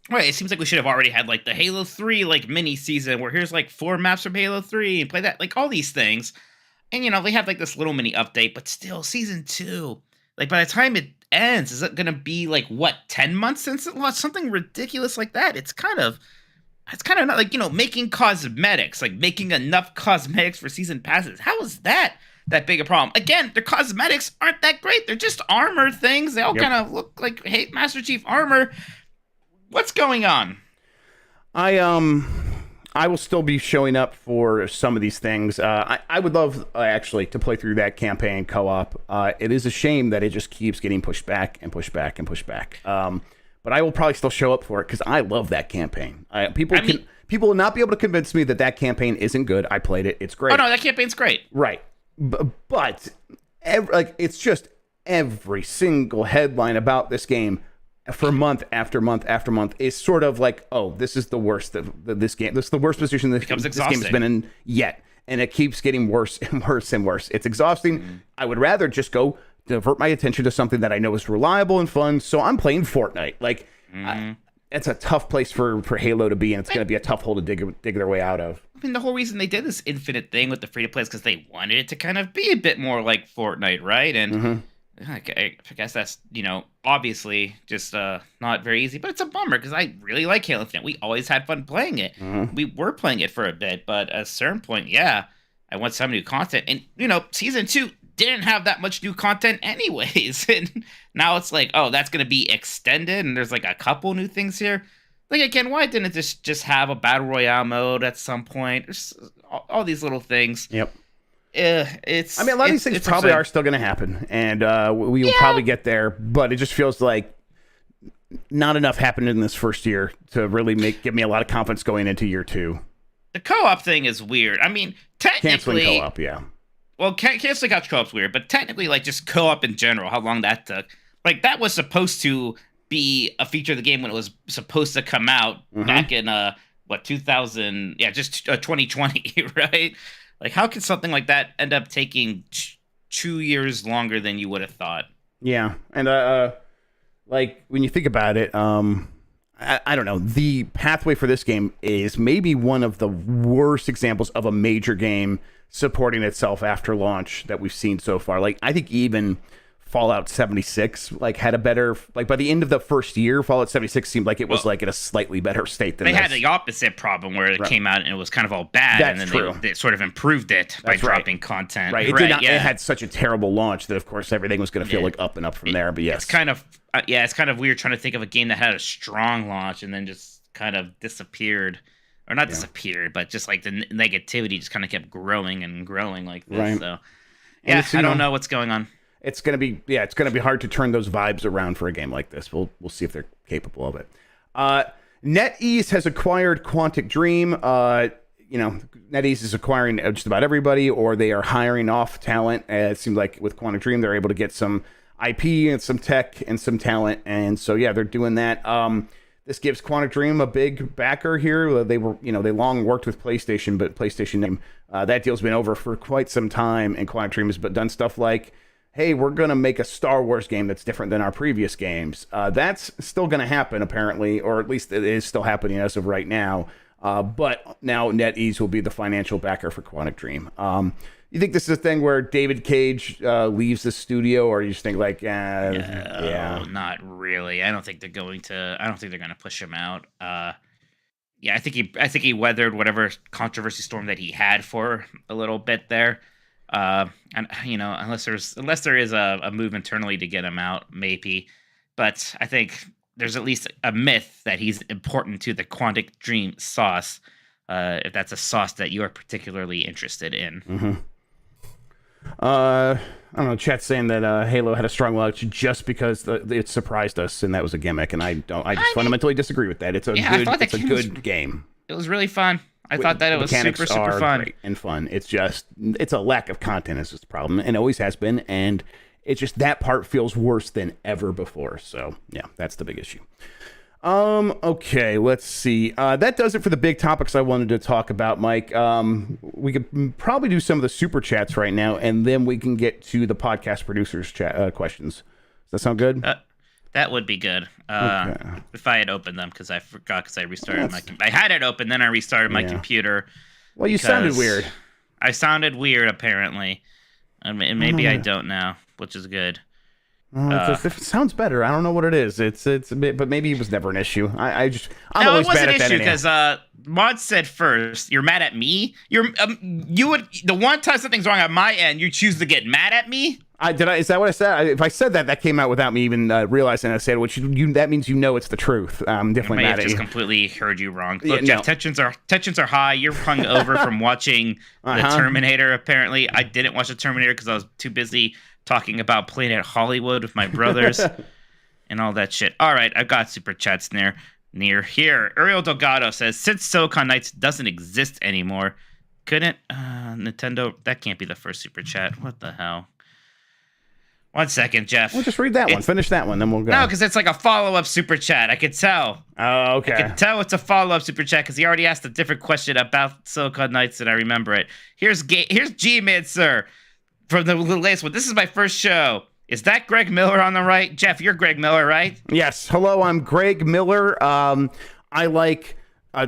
Right, it seems like we should have already had like the Halo 3 like mini season where here's like 4 maps from Halo 3 and play that, like all these things. And you know, they have like this little mini update, but still season 2. Like by the time it ends, is it going to be like what, 10 months since it launched? Something ridiculous like that. It's kind of not like, you know, making cosmetics, like making enough cosmetics for season passes. How is that big a problem? Again, their cosmetics aren't that great. They're just armor things. They all kind of look like Master Chief armor. What's going on? I will still be showing up for some of these things. I would love actually to play through that campaign co-op. It is a shame that it just keeps getting pushed back and pushed back and pushed back. But I will probably still show up for it because I love that campaign. People will not be able to convince me that campaign isn't good. I played it. It's great. Oh no, that campaign's great. Right. But it's just every single headline about this game for month after month after month is sort of like, oh, this is the worst this game. This is the worst position this game has been in yet, and it keeps getting worse and worse and worse. It's exhausting. Mm-hmm. I would rather just go divert my attention to something that I know is reliable and fun. So I'm playing Fortnite. Like, it's a tough place for Halo to be, and it's going to be a tough hole to dig their way out of. I mean, the whole reason they did this Infinite thing with the free-to-play is because they wanted it to kind of be a bit more like Fortnite, right? And I guess that's, you know, obviously just not very easy, but it's a bummer because I really like Halo Infinite. We always had fun playing it. We were playing it for a bit, but at a certain point, I want some new content. And, you know, Season 2 didn't have that much new content anyways. And now it's like, oh, that's going to be extended, and there's like a couple new things here. Like, again, why didn't it just have a Battle Royale mode at some point? There's all these little things. Yep. A lot of these things probably are still going to happen, and we will probably get there, but it just feels like not enough happened in this first year to really give me a lot of confidence going into year 2. The co-op thing is weird. I mean, technically... Canceling co-op, yeah. Well, canceling couch co-op's weird, but technically, like, just co-op in general, how long that took. Like, that was supposed to be a feature of the game when it was supposed to come out back in, 2000... Yeah, just 2020, right? Like, how could something like that end up taking 2 years longer than you would have thought? Yeah, and like when you think about it, I don't know. The pathway for this game is maybe one of the worst examples of a major game supporting itself after launch that we've seen so far. Like, I think even Fallout 76 like had a better, like by the end of the first year, Fallout 76 seemed like it was like in a slightly better state than they this. had the opposite problem where it came out and it was kind of all bad, That's and then true. they sort of improved it by That's right. dropping content. Right. It did not. It had such a terrible launch that, of course, everything was going to feel like up and up from there. But yes, It's kind of it's kind of weird trying to think of a game that had a strong launch and then just kind of disappeared, or not disappeared, but just like the negativity just kind of kept growing and growing like this. Right. So yeah, I don't know what's going on. it's gonna be hard to turn those vibes around for a game like this. We'll see if they're capable of it. NetEase has acquired Quantic Dream. NetEase is acquiring just about everybody, or they are hiring off talent. It seems like with Quantic Dream, they're able to get some IP and some tech and some talent, and so yeah, they're doing that. This gives Quantic Dream a big backer here. They were, they long worked with PlayStation, but PlayStation name that deal's been over for quite some time, and Quantic Dream has done stuff like, hey, we're going to make a Star Wars game that's different than our previous games. That's still going to happen, apparently, or at least it is still happening as of right now. But now NetEase will be the financial backer for Quantic Dream. You think this is a thing where David Cage leaves the studio, or you just think like, yeah, not really. I don't think they're going to push him out. I think he weathered whatever controversy storm that he had for a little bit there. And unless there is a move internally to get him out, maybe. But I think there's at least a myth that he's important to the Quantic Dream sauce, if that's a sauce that you are particularly interested in. Mm-hmm. I don't know. Chat's saying that Halo had a strong launch just because it surprised us, and that was a gimmick. And I fundamentally disagree with that. It's a good game. It was really fun. I thought that it was super fun. Great and fun. It's a lack of content is just the problem, and always has been. And it's just that part feels worse than ever before. So yeah, that's the big issue. Okay, let's see. That does it for the big topics I wanted to talk about, Mike. We could probably do some of the super chats right now, and then we can get to the podcast producers chat questions. Does that sound good? That would be good. Okay. If I had opened them, because I forgot, because I restarted I had it open, then I restarted my computer. Well, you sounded weird. I sounded weird, apparently. And maybe I don't now, which is good. It sounds better. I don't know what it is. It's a bit, but maybe it was never an issue. I'm no, always it was bad an at that issue because Mod said first, "You're mad at me." You would the one time something's wrong on my end, you choose to get mad at me. Is that what I said? If I said that came out without me even realizing I said it, which that means it's the truth. I'm definitely mad at you. I may have just completely heard you wrong. Look, Jeff, tensions are high. You're hung over from watching the Terminator. Apparently, I didn't watch the Terminator because I was too busy talking about Planet Hollywood with my brothers and all that shit. All right, I've got super chats near here. Ariel Delgado says, since Silicon Knights doesn't exist anymore, couldn't Nintendo... That can't be the first super chat. What the hell? 1 second, Jeff. We'll just read that one. Finish that one, then we'll go. No, because it's like a follow-up super chat. I could tell. Oh, okay. I could tell it's a follow-up super chat because he already asked a different question about Silicon Knights, and I remember it. Here's G-Man, sir. From the latest one. This is my first show. Is that Greg Miller on the right? Jeff, you're Greg Miller, right? Yes. Hello, I'm Greg Miller. I like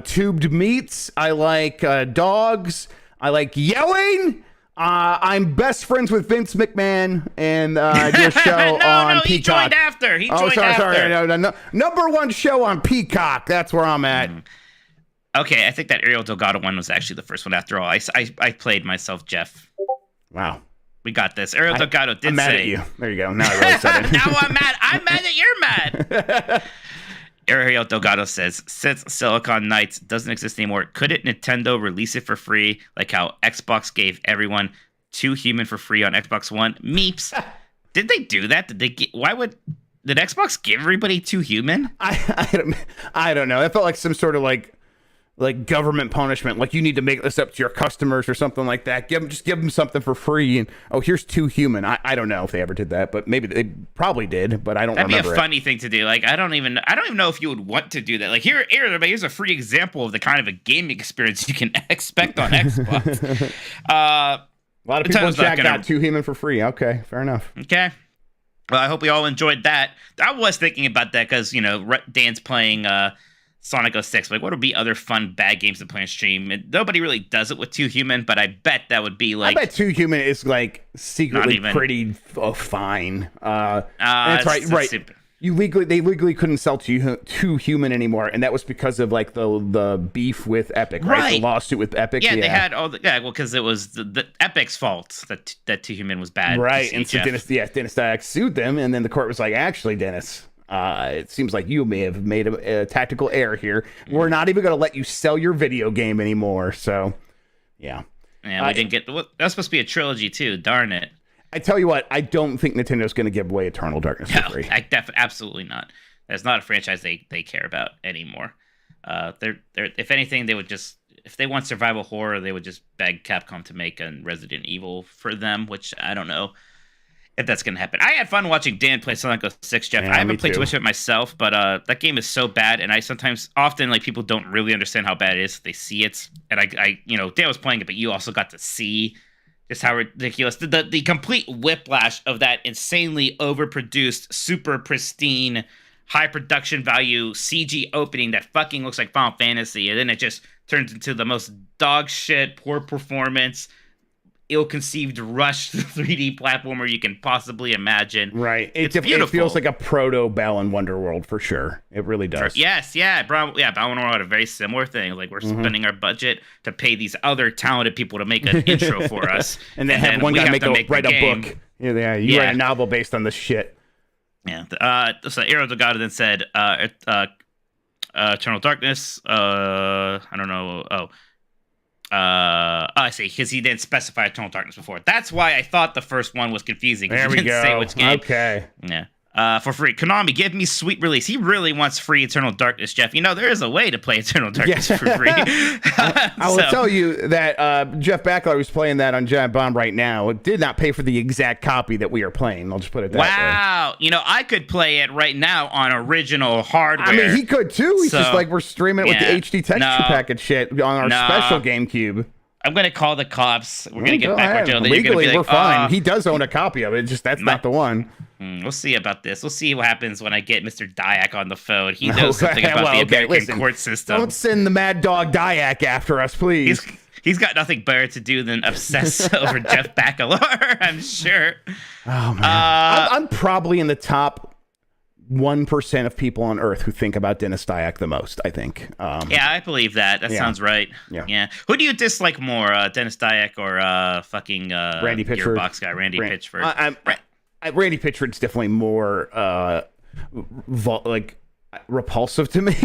tubed meats. I like dogs. I like yelling. I'm best friends with Vince McMahon, and I do a show on Peacock. He joined after. Sorry. No, number one show on Peacock. That's where I'm at. Okay, I think that Ariel Delgado one was actually the first one after all. I played myself, Jeff. Wow. We got this. Ariel Delgado did I'm mad say... at you. There you go. Now I really said it. Now I'm mad. I'm mad that you're mad. Ariel Delgado says, since Silicon Knights doesn't exist anymore, couldn't Nintendo release it for free like how Xbox gave everyone 2 Human for free on Xbox One? Meeps. Did they do that? Did Xbox give everybody 2 Human? I don't know. It felt like some sort of like government punishment, like you need to make this up to your customers or something like that. Just give them something for free, and here's 2 Human. I don't know if they ever did that, but maybe they probably did, but I don't remember. That'd be a funny thing to do. Like I don't even know if you would want to do that. Like here's a free example of the kind of a gaming experience you can expect on Xbox. A lot of people in chat got 2 Human for free. Okay, fair enough. Okay. Well, I hope we all enjoyed that. I was thinking about that because Dan's playing Sonic 06. Like, what would be other fun bad games to play on stream? And nobody really does it with Two Human, but I bet that would be like. I bet Two Human is like secretly even- pretty fine. That's right. it's Right. super- They legally couldn't sell Two Human anymore, and that was because of like the beef with Epic, right? The lawsuit with Epic. Yeah, they had all the well, because it was the Epic's fault that Two Human was bad. Right, to and so Jeff. Dennis Dyack sued them, and then the court was like, actually, Dennis, it seems like you may have made a tactical error here. We're not even going to let you sell your video game anymore. So, yeah. Yeah, we didn't get. That was supposed to be a trilogy too. Darn it. I tell you what, I don't think Nintendo's going to give away Eternal Darkness for free. Absolutely not. That's not a franchise they care about anymore. They're if anything, they would just if they want survival horror, they would just beg Capcom to make a Resident Evil for them, which I don't know if that's going to happen. I had fun watching Dan play Sonic 06, Jeff. Yeah, I haven't played too too much of it myself, but that game is so bad, and I often like people don't really understand how bad it is if they see it. And I Dan was playing it, but you also got to see just how ridiculous the complete whiplash of that insanely overproduced, super pristine, high production value CG opening that fucking looks like Final Fantasy, and then it just turns into the most dog shit, poor performance, ill-conceived rushed 3D platformer you can possibly imagine. Right. It's It beautiful. feels like a proto Balan Wonderworld for sure. It really does. Yes, yeah. Balan had a very similar thing. Like, we're spending our budget to pay these other talented people to make an intro for us. And then have one guy write a game. book. Yeah, you write a novel based on this shit. Yeah. So Arrow Delgado then said, Eternal Darkness, I don't know. I see, because he didn't specify Eternal Darkness before. That's why I thought the first one was confusing. There he we didn't go. say which game. Okay. Yeah. For free. Konami, give me sweet release. He really wants free Eternal Darkness, Jeff. There is a way to play Eternal Darkness for free. I will tell you that Jeff Backler, who's playing that on Giant Bomb right now, did not pay for the exact copy that we are playing. I'll just put it that way. Wow. I could play it right now on original hardware. I mean, he could too. He's just like, we're streaming it with the yeah. HD texture package shit on our special GameCube. I'm going to call the cops. We're going to get back with Joe. Legally, we're fine. He does own a copy of it. Just that's not the one. We'll see about this. We'll see what happens when I get Mr. Dyack on the phone. He knows something about the American court system. Don't send the Mad Dog Dyack after us, please. He's got nothing better to do than obsess over Jeff Bacalar, I'm sure. Oh, man. I'm probably in the top 1% of people on Earth who think about Dennis Dyack the most, I think. Yeah, I believe that. That sounds right. Yeah. Who do you dislike more, Dennis Dyack or fucking Randy Pitchford? Gearbox guy, Randy Pitchford? Randy Pitchford's definitely more repulsive to me.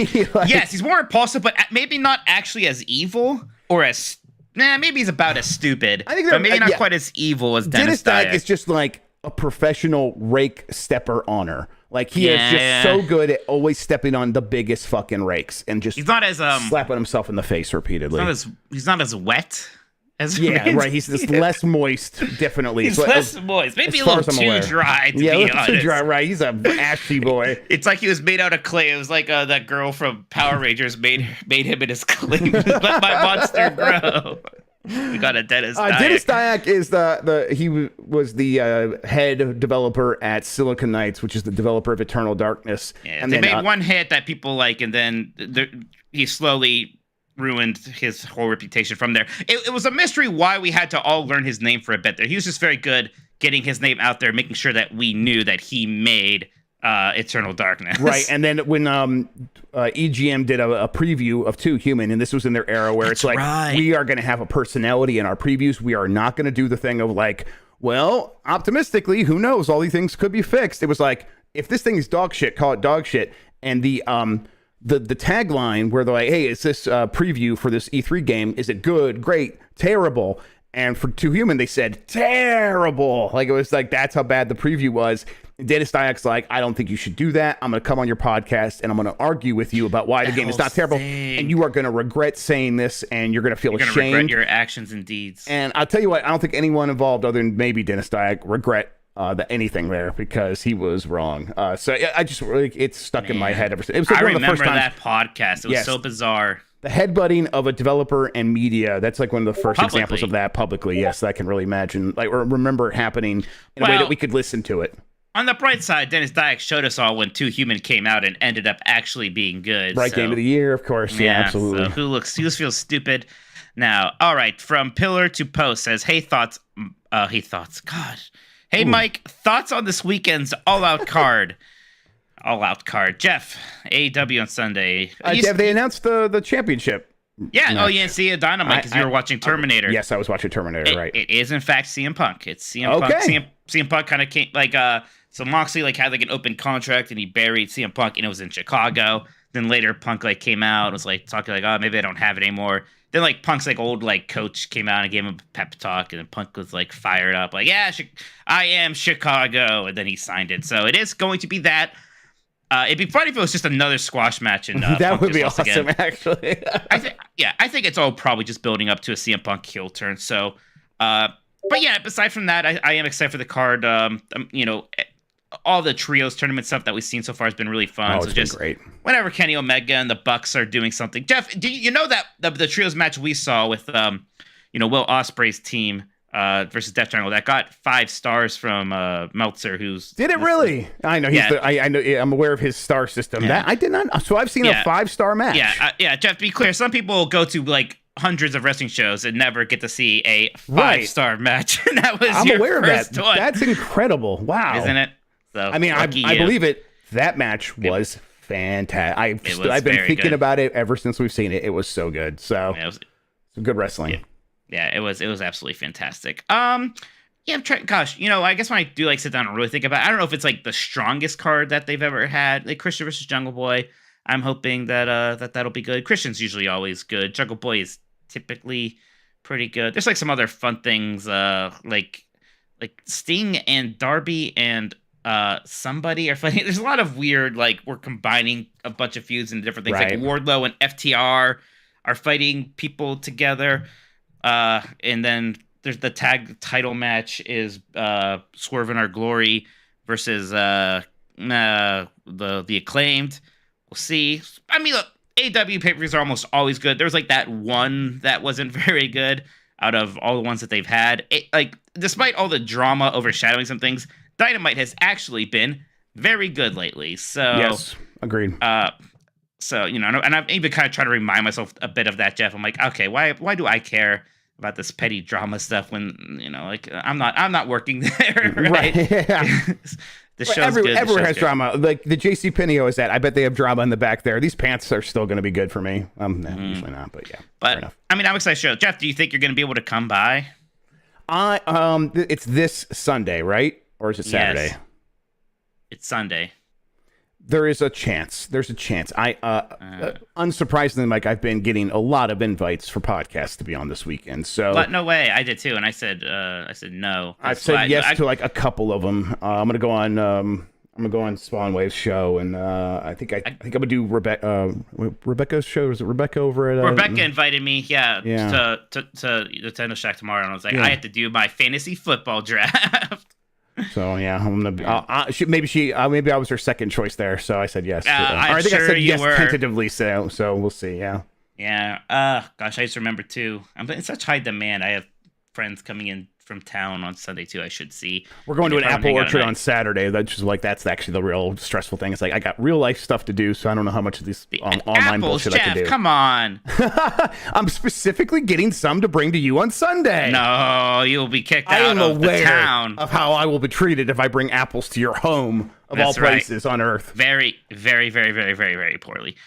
Yes, he's more repulsive, but maybe not actually as evil or as maybe he's about as stupid. I think but maybe not quite as evil as Dennis Dyack. Dyack is just like a professional rake stepper honor. Like he is just so good at always stepping on the biggest fucking rakes and just he's not as slapping himself in the face repeatedly. He's not as wet. Right. He's just less moist, definitely. He's less moist. Maybe a little too dry, to be honest. Too dry, right. He's a ashy boy. It's like he was made out of clay. It was like that girl from Power Rangers made him in his clay. Let my monster grow. We got a Dennis Dyack. Dennis Dyack is he was the head developer at Silicon Knights, which is the developer of Eternal Darkness. Yeah, and they then, made one hit that people like, and then he slowly ruined his whole reputation from there. It was a mystery why we had to all learn his name for a bit there. He was just very good getting his name out there, making sure that we knew that he made Eternal Darkness. Right, and then when EGM did a preview of Two Human, and this was in their era where it's like, we are going to have a personality in our previews. We are not going to do the thing of like, well, optimistically, who knows? All these things could be fixed. It was like, if this thing is dog shit, call it dog shit. And the tagline where they're like, hey, is this preview for this E3 game? Is it good, great, terrible? And for Two Human, they said terrible. Like, it was like, that's how bad the preview was. And Dennis Dyack's like, I don't think you should do that. I'm going to come on your podcast and I'm going to argue with you about why the game is not terrible. And you are going to regret saying this and you're going to feel ashamed. You're going to regret your actions and deeds. And I'll tell you what, I don't think anyone involved other than maybe Dennis Dyack regret anything there because he was wrong. So I just really, it's stuck in my head ever since. It was like I one of the first remember times, that podcast. It was so bizarre. The headbutting of a developer and media, that's like one of the first Publicly. examples of that publicly. Yes, I can really imagine, like, or remember it happening in a way that we could listen to it. On the bright side, Dennis Dyack showed us all when Two Human came out and ended up actually being good. Right, so, game of the year, of course. Yeah, absolutely. So who feels stupid now? All right, from pillar to post says, "Hey thoughts, God, hey Mike, thoughts on this weekend's All Out card." All Out card, Jeff, AEW on Sunday. Have they announced the championship? Yeah. match? Oh, yeah. See a Dynamite because you were watching Terminator. Yes, I was watching Terminator. Right. It is in fact CM Punk. It's CM Okay. Punk. CM Punk kind of came like so Moxley like had like an open contract and he buried CM Punk and it was in Chicago. Then later Punk like came out and was like talking like, oh, maybe I don't have it anymore. Then like Punk's like old like coach came out and gave him a pep talk and then Punk was like fired up like, yeah, I am Chicago, and then he signed it. So it is going to be that. It'd be funny if it was just another squash match and that Punk would be just lost awesome, again. actually. I think it's all probably just building up to a CM Punk heel turn. So, but yeah, aside from that, I am excited for the card. You know, all the trios tournament stuff that we've seen so far has been really fun. Oh, so it's just been great. whenever Kenny Omega and the Bucks are doing something, Jeff, do you know that the trios match we saw with you know, Will Ospreay's team versus Death Triangle that got 5 stars from Meltzer, who's Did it really? I know. He's Yeah. I know. I'm aware of his star system. Yeah. That I did not. So I've seen a Yeah. 5-star match. Yeah, Jeff, be clear. Some people go to like hundreds of wrestling shows and never get to see a Right. 5-star match. And that was I'm your aware of that. first one, That's incredible. Wow. isn't it? So I mean, I lucky you. believe it. That match was fantastic. was I've been very thinking good. about it ever since we've seen it. It was so good. So Yeah, it was, some good wrestling. it was absolutely fantastic. Yeah, I'm trying. Gosh, you know, I guess when I do like sit down and really think about it, I don't know if it's like the strongest card that they've ever had. Like Christian versus Jungle Boy, I'm hoping that that'll be good. Christian's usually always good. Jungle Boy is typically pretty good. There's like some other fun things, like Sting and Darby and somebody are fighting. There's a lot of weird, like we're combining a bunch of feuds into different things. Right. Like Wardlow and FTR are fighting people together, and then there's the tag title match is Swerve in Our Glory versus the Acclaimed. We'll see. I mean, look, AEW pay-per-views are almost always good. There was like that one that wasn't very good out of all the ones that they've had. Like despite all the drama overshadowing some things, Dynamite has actually been very good lately. So Yes, agreed. so you know, and I'm even kind of trying to remind myself a bit of that, Jeff. I'm like, okay, why do I care about this petty drama stuff when, you know, like I'm not working there, right? Yeah. The show's good. Everywhere has drama. Like the JC Penney is that. I bet they have drama in the back there. These pants are still going to be good for me. Usually not, but yeah. Fair But enough. I mean, I'm excited. Show Jeff, do you think you're going to be able to come by? It's this Sunday, right? Or is it Saturday? Yes. It's Sunday. There is a chance. There's a chance. Unsurprisingly, Mike, I've been getting a lot of invites for podcasts to be on this weekend. So, But no way, I did too, and I said no. I've That's said why yes to like a couple of them. I'm gonna go on Spawn Wave's show, and I think I'm gonna do Rebecca's show. Is it Rebecca over at? Rebecca invited me, Yeah. to Nintendo Shack tomorrow, and I was like, Yeah. I have to do my fantasy football draft. So yeah, I'm gonna be. Maybe I was her second choice there, so I said yes. I'm or I think I sure said you yes were. tentatively. So we'll see. Yeah. Yeah. Gosh, I just remember too. I'm in such high demand. I have friends coming in from town on Sunday too. I should see. We're going to an If I apple hang out orchard tonight. on Saturday. That's actually the real stressful thing. It's like I got real life stuff to do, so I don't know how much of these online Apples, bullshit Jeff, I can do. come on. I'm specifically getting some to bring to you on Sunday. No, you'll be kicked I out am of the aware town. of how I will be treated if I bring apples to your home of That's all right. places on earth. Very, very, very, very, very, very poorly.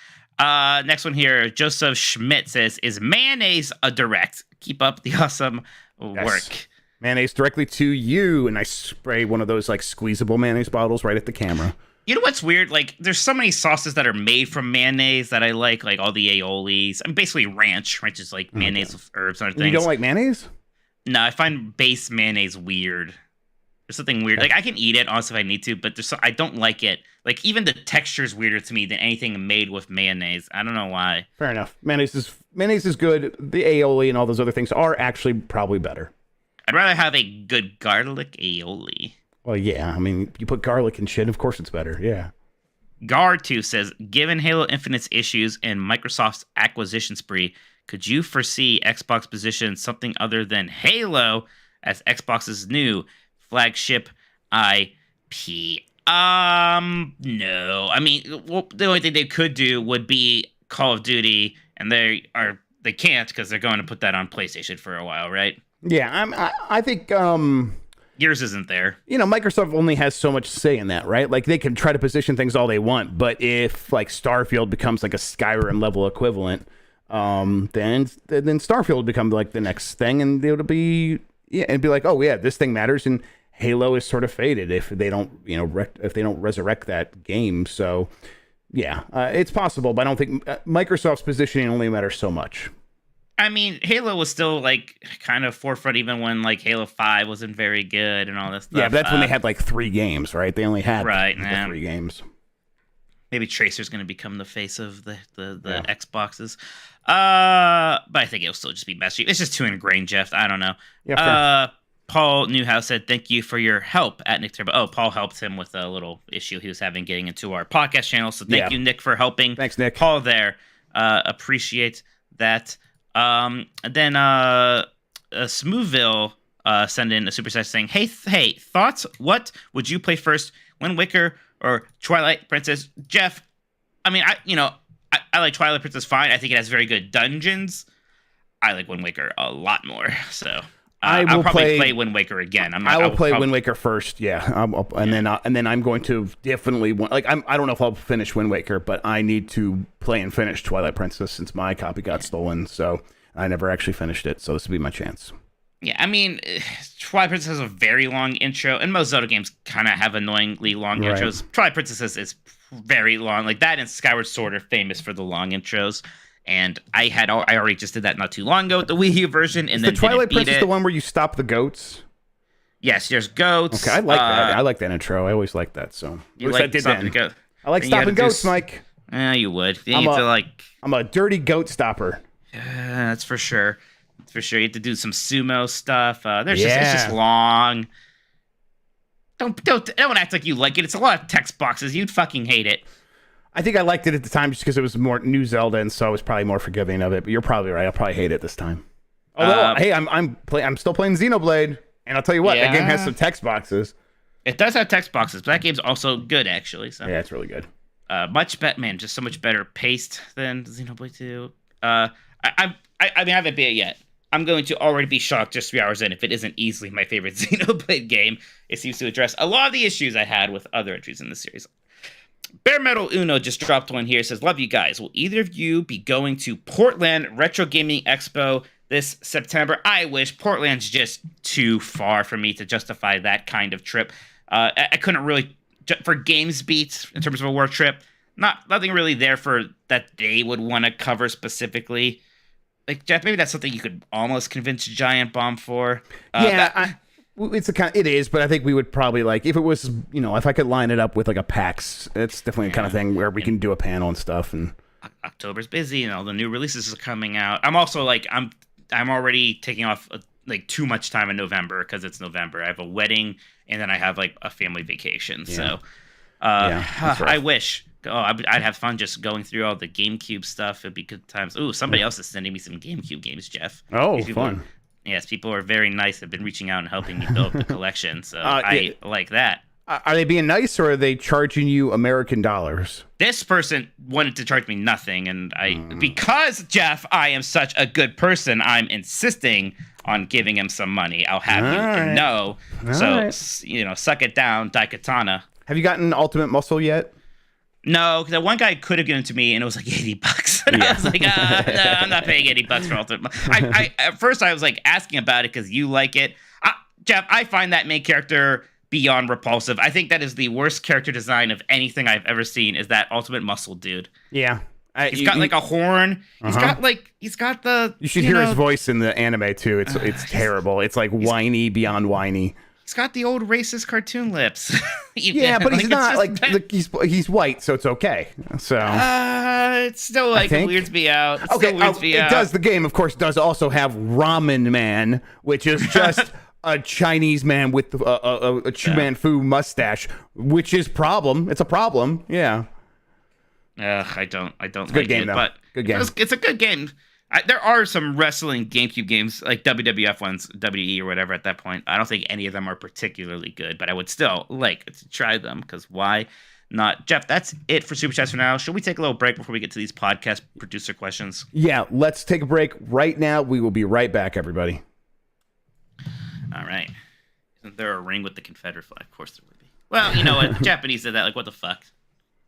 Next one here. Joseph Schmidt says, "Is mayonnaise a direct? Keep up the awesome work." Mayonnaise directly to you, and I spray one of those like squeezable mayonnaise bottles right at the camera. You know what's weird? Like, there's so many sauces that are made from mayonnaise that I like all the aiolis. I'm basically ranch. Ranch is like mayonnaise with herbs and other things. You don't like mayonnaise? No, I find base mayonnaise weird. There's something weird. Like, I can eat it, honestly, if I need to, but I don't like it. Like, even the texture is weirder to me than anything made with mayonnaise. I don't know why. Fair enough. Mayonnaise is good. The aioli and all those other things are actually probably better. I'd rather have a good garlic aioli. Well, yeah. I mean, you put garlic and shit, of course it's better. Yeah. Gar2 says, given Halo Infinite's issues and Microsoft's acquisition spree, could you foresee Xbox position something other than Halo as Xbox's new flagship IP? No. I mean, well, the only thing they could do would be Call of Duty, and they can't because they're going to put that on PlayStation for a while, right? Yeah, I think Yours isn't there. Microsoft only has so much say in that, right? Like they can try to position things all they want, but if like Starfield becomes like a Skyrim level equivalent, then Starfield would become like the next thing, and it'll be it'd be like, oh yeah, this thing matters, and Halo is sort of faded if they don't if they don't resurrect that game. So yeah, it's possible, but I don't think Microsoft's positioning only matters so much. I mean, Halo was still like kind of forefront even when like Halo 5 wasn't very good and all this stuff. Yeah, but that's when they had like 3 games, right? They only had the 3 games. Maybe Tracer's going to become the face of the Xboxes. But I think it'll still just be messy. It's just too ingrained, Jeff. I don't know. Yeah, Paul Newhouse said, thank you for your help at Nick Turbo. Oh, Paul helped him with a little issue he was having getting into our podcast channel. So thank you, Nick, for helping. Thanks, Nick. Paul there. Appreciate that. And then Smoothville send in a super chat saying, hey, thoughts? What would you play first, Wind Waker or Twilight Princess? Jeff, I mean, I like Twilight Princess fine. I think it has very good dungeons. I like Wind Waker a lot more. So I'll probably play Wind Waker again. I will play Wind Waker first, yeah. And then I'm going to definitely I don't know if I'll finish Wind Waker, but I need to play and finish Twilight Princess since my copy got stolen. So I never actually finished it. So this will be my chance. Yeah, I mean, Twilight Princess has a very long intro, and most Zelda games kind of have annoyingly long intros. Twilight Princess is very long, like that, and Skyward Sword are famous for the long intros. And I already just did that not too long ago with the Wii U version, and then the Twilight Princess the one where you stop the goats? Yes, there's goats. Okay, I like that. I like that intro. I always like that. So you like stopping goats? I like stopping goats, Mike. Yeah, you would. I'm a dirty goat stopper. That's for sure. That's for sure. You have to do some sumo stuff. It's just long. Don't act like you like it. It's a lot of text boxes. You'd fucking hate it. I think I liked it at the time just because it was more new Zelda, and so I was probably more forgiving of it. But you're probably right. I'll probably hate it this time. Although, hey, I'm still playing Xenoblade, and I'll tell you what, that game has some text boxes. It does have text boxes, but that game's also good, actually. So yeah, it's really good. Much better, man. Just so much better paced than Xenoblade 2. I haven't beat it yet. I'm going to already be shocked just 3 hours in if it isn't easily my favorite Xenoblade game. It seems to address a lot of the issues I had with other entries in the series. Bare Metal Uno just dropped one here. Says, love you guys. Will either of you be going to Portland Retro Gaming Expo this September? I wish. Portland's just too far for me to justify that kind of trip. I couldn't really, for Games Beat in terms of a work trip, nothing really there for that they would want to cover specifically. Like, Jeff, maybe that's something you could almost convince Giant Bomb for. It is, but I think we would probably if it was, if I could line it up with like a PAX, it's definitely the kind of thing where we can do a panel and stuff. And October's busy, and all the new releases are coming out. I'm also I'm already taking off too much time in November because it's November. I have a wedding, and then I have a family vacation. Yeah. So, I wish. I'd have fun just going through all the GameCube stuff. It'd be good times. Ooh, somebody else is sending me some GameCube games, Jeff. Oh, fun. Yes, people are very nice. They've been reaching out and helping me build the collection, so I like that. Are they being nice, or are they charging you American dollars? This person wanted to charge me nothing, and because, Jeff, I am such a good person, I'm insisting on giving him some money. I'll have you know. So, suck it down, Daikatana. Have you gotten Ultimate Muscle yet? No, because that one guy could have given it to me, and it was like $80. And I was like, no, I'm not paying $80 for Ultimate. At first, I was asking about it because you like it. Jeff, I find that main character beyond repulsive. I think that is the worst character design of anything I've ever seen. Is that Ultimate Muscle dude? Yeah, he's got a horn. He's got the. You should hear his voice in the anime too. It's terrible. It's whiny beyond whiny. He's got the old racist cartoon lips. Yeah, but he's not he's white, so it's okay. So it still weirds me out. It does. The game, of course, does also have Ramen Man, which is just a Chinese man with a Chu Man Fu mustache, which is problem. It's a problem. Yeah. I don't. It's a good game, though. But good game. It's a good game. There are some wrestling GameCube games, like WWF ones, WE or whatever at that point. I don't think any of them are particularly good, but I would still like to try them, because why not? Jeff, that's it for Super Chats for now. Should we take a little break before we get to these podcast producer questions? Yeah, let's take a break right now. We will be right back, everybody. All right. Isn't there a ring with the Confederate flag? Of course there would be. Well, you know what? The Japanese did that. Like, what the fuck?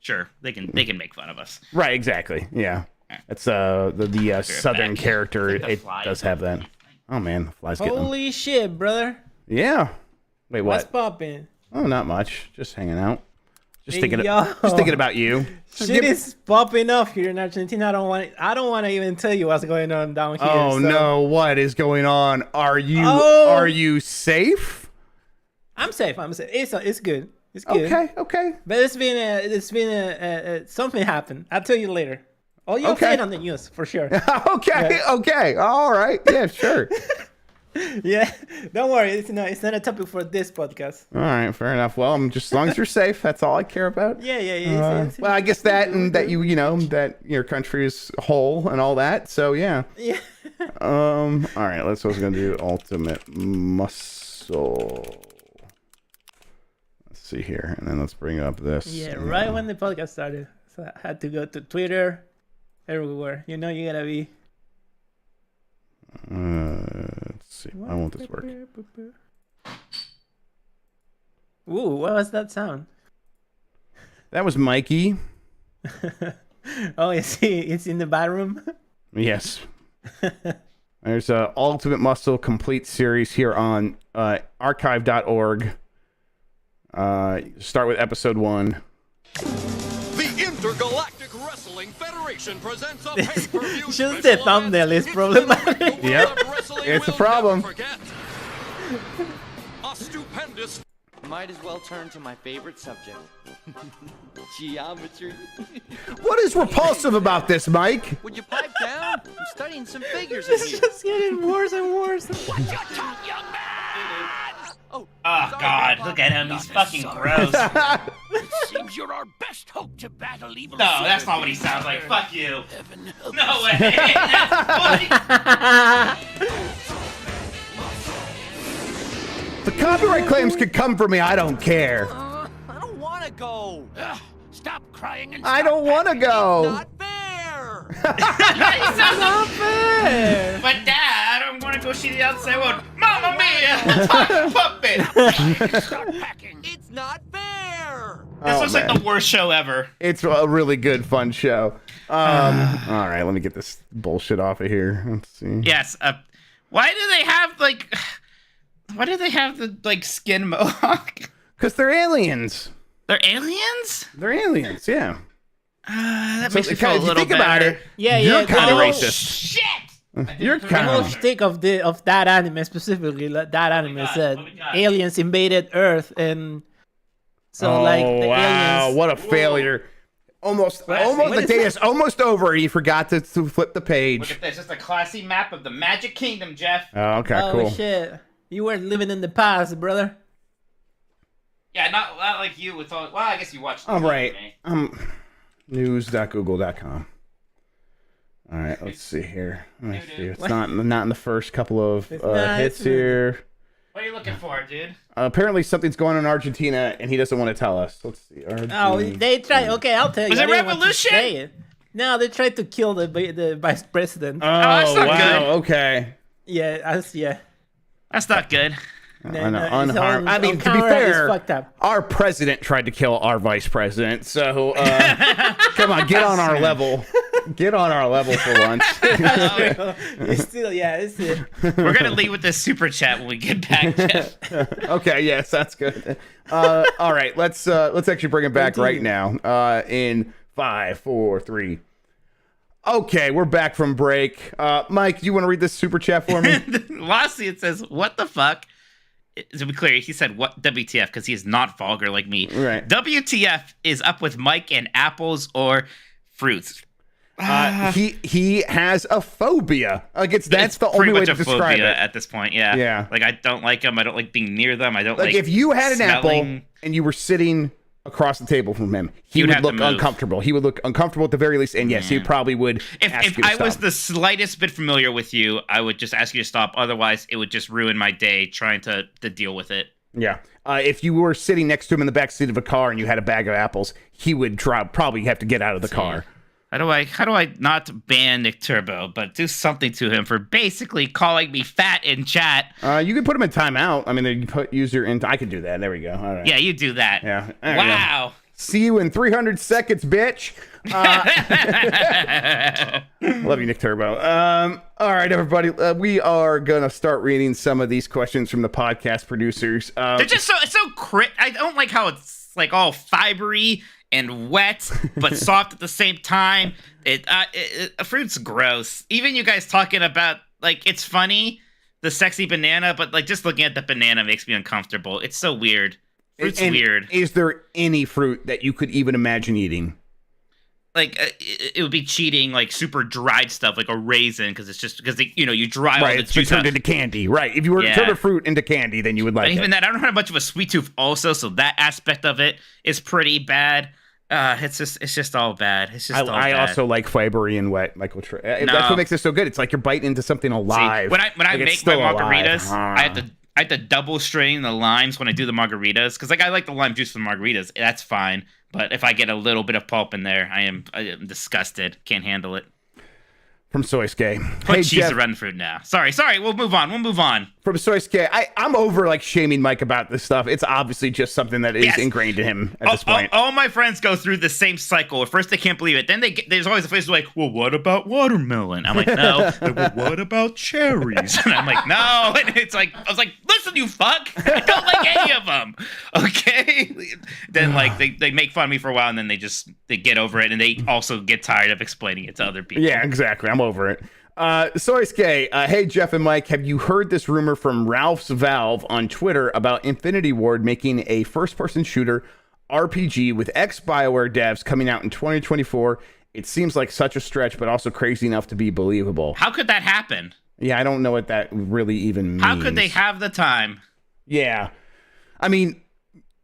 Sure, they can make fun of us. Right, exactly. Yeah. It's the southern back. character. It's like the It fly. does have that. Oh man, the fly's getting them. Holy shit, brother. Yeah. Wait, What's what? popping? Oh, not much. Just hanging out. Just Hey, thinking. yo. Just thinking about you. Just Shit give- is popping off here in Argentina. I don't want to even tell you what's going on down here. Oh so- no! What is going on? Are you Oh. are you safe? I'm safe. It's good. It's good. Okay. But it's been something happened. I'll tell you later. Oh, you'll Okay. see it on the news for sure. Okay. All right. Yeah, sure. Yeah, don't worry. It's not a topic for this podcast. All right, fair enough. Well, I'm just as long as you're safe, that's all I care about. Yeah. Well, I guess that and that you know that your country is whole and all that. So yeah. Yeah. All right. Let's. I was gonna do ultimate muscle. Let's see here, and then let's bring up this. Yeah, right when the podcast started. So I had to go to Twitter, everywhere. You know, you gotta be. Let's see. Why won't this work? Ooh, what was that sound? That was Mikey. Oh, it's in the bathroom. Yes. There's a Ultimate Muscle complete series here on archive.org. Start with episode 1. The Intergalactic Wrestling Federation presents a pay-per-view Just the special thumbnail event is problematic. the world Yep. of wrestling It's a will problem. never forget. A stupendous Might as well turn to my favorite subject. Geometry. What is repulsive about this, Mike? Would you pipe down? I'm studying some figures in It's here. just getting worse and worse. Oh, Oh, sorry, God. Grandpa. Look at him. He's fucking gross. Seems you're our best hope to battle evil. No, that's not what he sounds like. Fuck you. No way. That's The copyright claims could come for me. I don't care. I don't want to go. Stop crying and I don't want to go. Not fair. He sounds Not fair. But Dad, I don't want to go see the outside world. Mamma mia! Talk puppet! start packing. It's not fair. This Oh, looks like man. the worst show ever. It's a really good, fun show. All right, let me get this bullshit off of here. Let's see. Yes. Why do they have like? Why do they have the like skin mohawk? Because they're aliens. They're aliens. They're aliens, yeah. That So makes me if feel a you little think better. about it, Yeah, you're yeah, kind of the whole racist. Shit! You're The kind whole of. shtick of that anime specifically, that anime got? said What we got? aliens invaded Earth, and so Oh like the wow! aliens. What a failure! Almost What the is day that? is almost over. He forgot to flip the Look page. at this. Just a classy map of the Magic Kingdom, Jeff. Oh, okay, Oh cool. shit! You were living in the past, brother. Yeah, not like you with all. Well, I guess you watched. All the right. anime. News.google.com. All right, let's see here. Let me see. It's What? not in the first couple of It's not- hits it's- here. What are you looking for, dude? Apparently something's going on in Argentina, and he doesn't want to tell us. Let's see. Oh, they tried. Okay, I'll tell you. Was I it didn't want to revolution? say it. No, they tried to kill the vice president. Oh, that's not wow. good. Okay. Yeah. That's not good. I know, it's unharmed. on- I mean, on to be camera, it's fair, fucked up. our president tried to kill our vice president. So, come on, get on our level. Get on our level for once. It's still, it's We're gonna leave with this super chat when we get back, Jeff. Okay, yes, that's good. All right, let's actually bring it back right now. In 5, 4, 3. Okay, we're back from break. Mike, do you want to read this super chat for me? Lastly, it says, "What the fuck?" To be clear, he said, "What WTF?" because he is not vulgar like me. Right. WTF is up with Mike and apples or fruits. He has a phobia. Like that's It's the pretty only way much to a describe phobia it. at this point. Yeah. Yeah. Like I don't like them. I don't like being near them. I don't Like if you had an smelling. apple and you were sitting across the table from him, he You'd would have to look move. uncomfortable. He would look uncomfortable at the very least, and yes, he probably would ask If you to I was stop. the slightest bit familiar with you, I would just ask you to stop. Otherwise, it would just ruin my day trying to deal with it. Yeah. If you were sitting next to him in the back seat of a car and you had a bag of apples, he would probably have to get out of the car. How do I not ban Nick Turbo, but do something to him for basically calling me fat in chat? You could put him in timeout. I mean, you put user in. I could do that. There we go. All right. Yeah, you do that. Yeah. There we go. Wow. See you in 300 seconds, bitch. Love you, Nick Turbo. All right, everybody. We are gonna start reading some of these questions from the podcast producers. They're just it's so I don't like how it's like all fibery and wet but soft at the same time. Fruit's gross. Even you guys talking about like it's funny, the sexy banana, but like just looking at the banana makes me uncomfortable. It's so weird. Fruit's weird. Is there any fruit that you could even imagine eating? Like it would be cheating, like super dried stuff, like a raisin, because it's just because you dry all the It's juice turned out. into candy, right? If you were to turn a fruit into candy, then you would like But even it. that, I don't have much of a sweet tooth, also, so that aspect of it is pretty bad. It's just all bad. It's just all bad. I also like fibery and wet, Michael. That's what makes it so good. It's like you're biting into something alive. See, when I Like, it's make my still margaritas, alive. I have to double strain the limes when I do the margaritas, because like I like the lime juice for the margaritas. That's fine. But if I get a little bit of pulp in there, I am disgusted. Can't handle it. From Soysuke. Put Hey, cheese Jeff, around the fruit now. Sorry. We'll move on. from Soysuke. I'm over like shaming Mike about this stuff. It's obviously just something that is ingrained in him at this point. All my friends go through the same cycle. At first, they can't believe it. Then there's always a face like, well, what about watermelon? I'm like, no. Like, well, what about cherries? And I'm like, no. And it's like, I was like, listen, you fuck. I don't like any of them. Okay. Then like they make fun of me for a while, and then they get over it, and they also get tired of explaining it to other people. Yeah, exactly. I'm over it. Soysuke, hey, Jeff and Mike, have you heard this rumor from Ralph's Valve on Twitter about Infinity Ward making a first-person shooter RPG with ex-BioWare devs coming out in 2024? It seems like such a stretch, but also crazy enough to be believable. How could that happen? Yeah, I don't know what that really even means. How could they have the time? Yeah. I mean,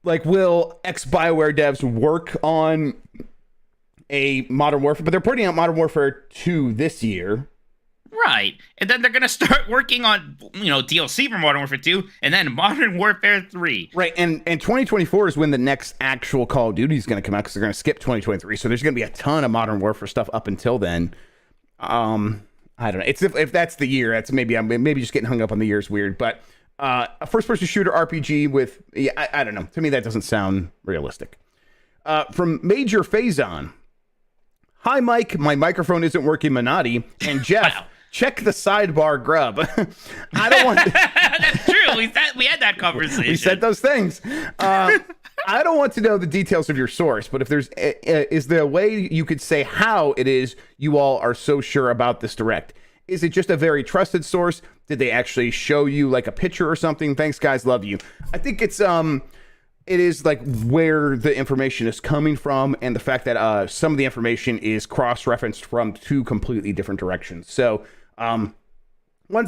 like, will ex-BioWare devs work on a Modern Warfare? But they're putting out Modern Warfare 2 this year. Right. And then they're going to start working on, DLC for Modern Warfare 2 and then Modern Warfare 3. Right. And 2024 is when the next actual Call of Duty is going to come out, because they're going to skip 2023. So there's going to be a ton of Modern Warfare stuff up until then. I don't know. It's if that's the year, that's maybe just getting hung up on the year is weird. But a first-person shooter RPG with, I don't know. To me, that doesn't sound realistic. From Major Phazon. Hi, Mike. My microphone isn't working, Minotti. And Jeff. Wow. Check the sidebar, Grubb. I don't want. That's true. We had that conversation. We said those things. I don't want to know the details of your source, but if is there a way you could say how it is you all are so sure about this direct? Is it just a very trusted source? Did they actually show you like a picture or something? Thanks, guys. Love you. I think it is like where the information is coming from, and the fact that some of the information is cross-referenced from two completely different directions. So. One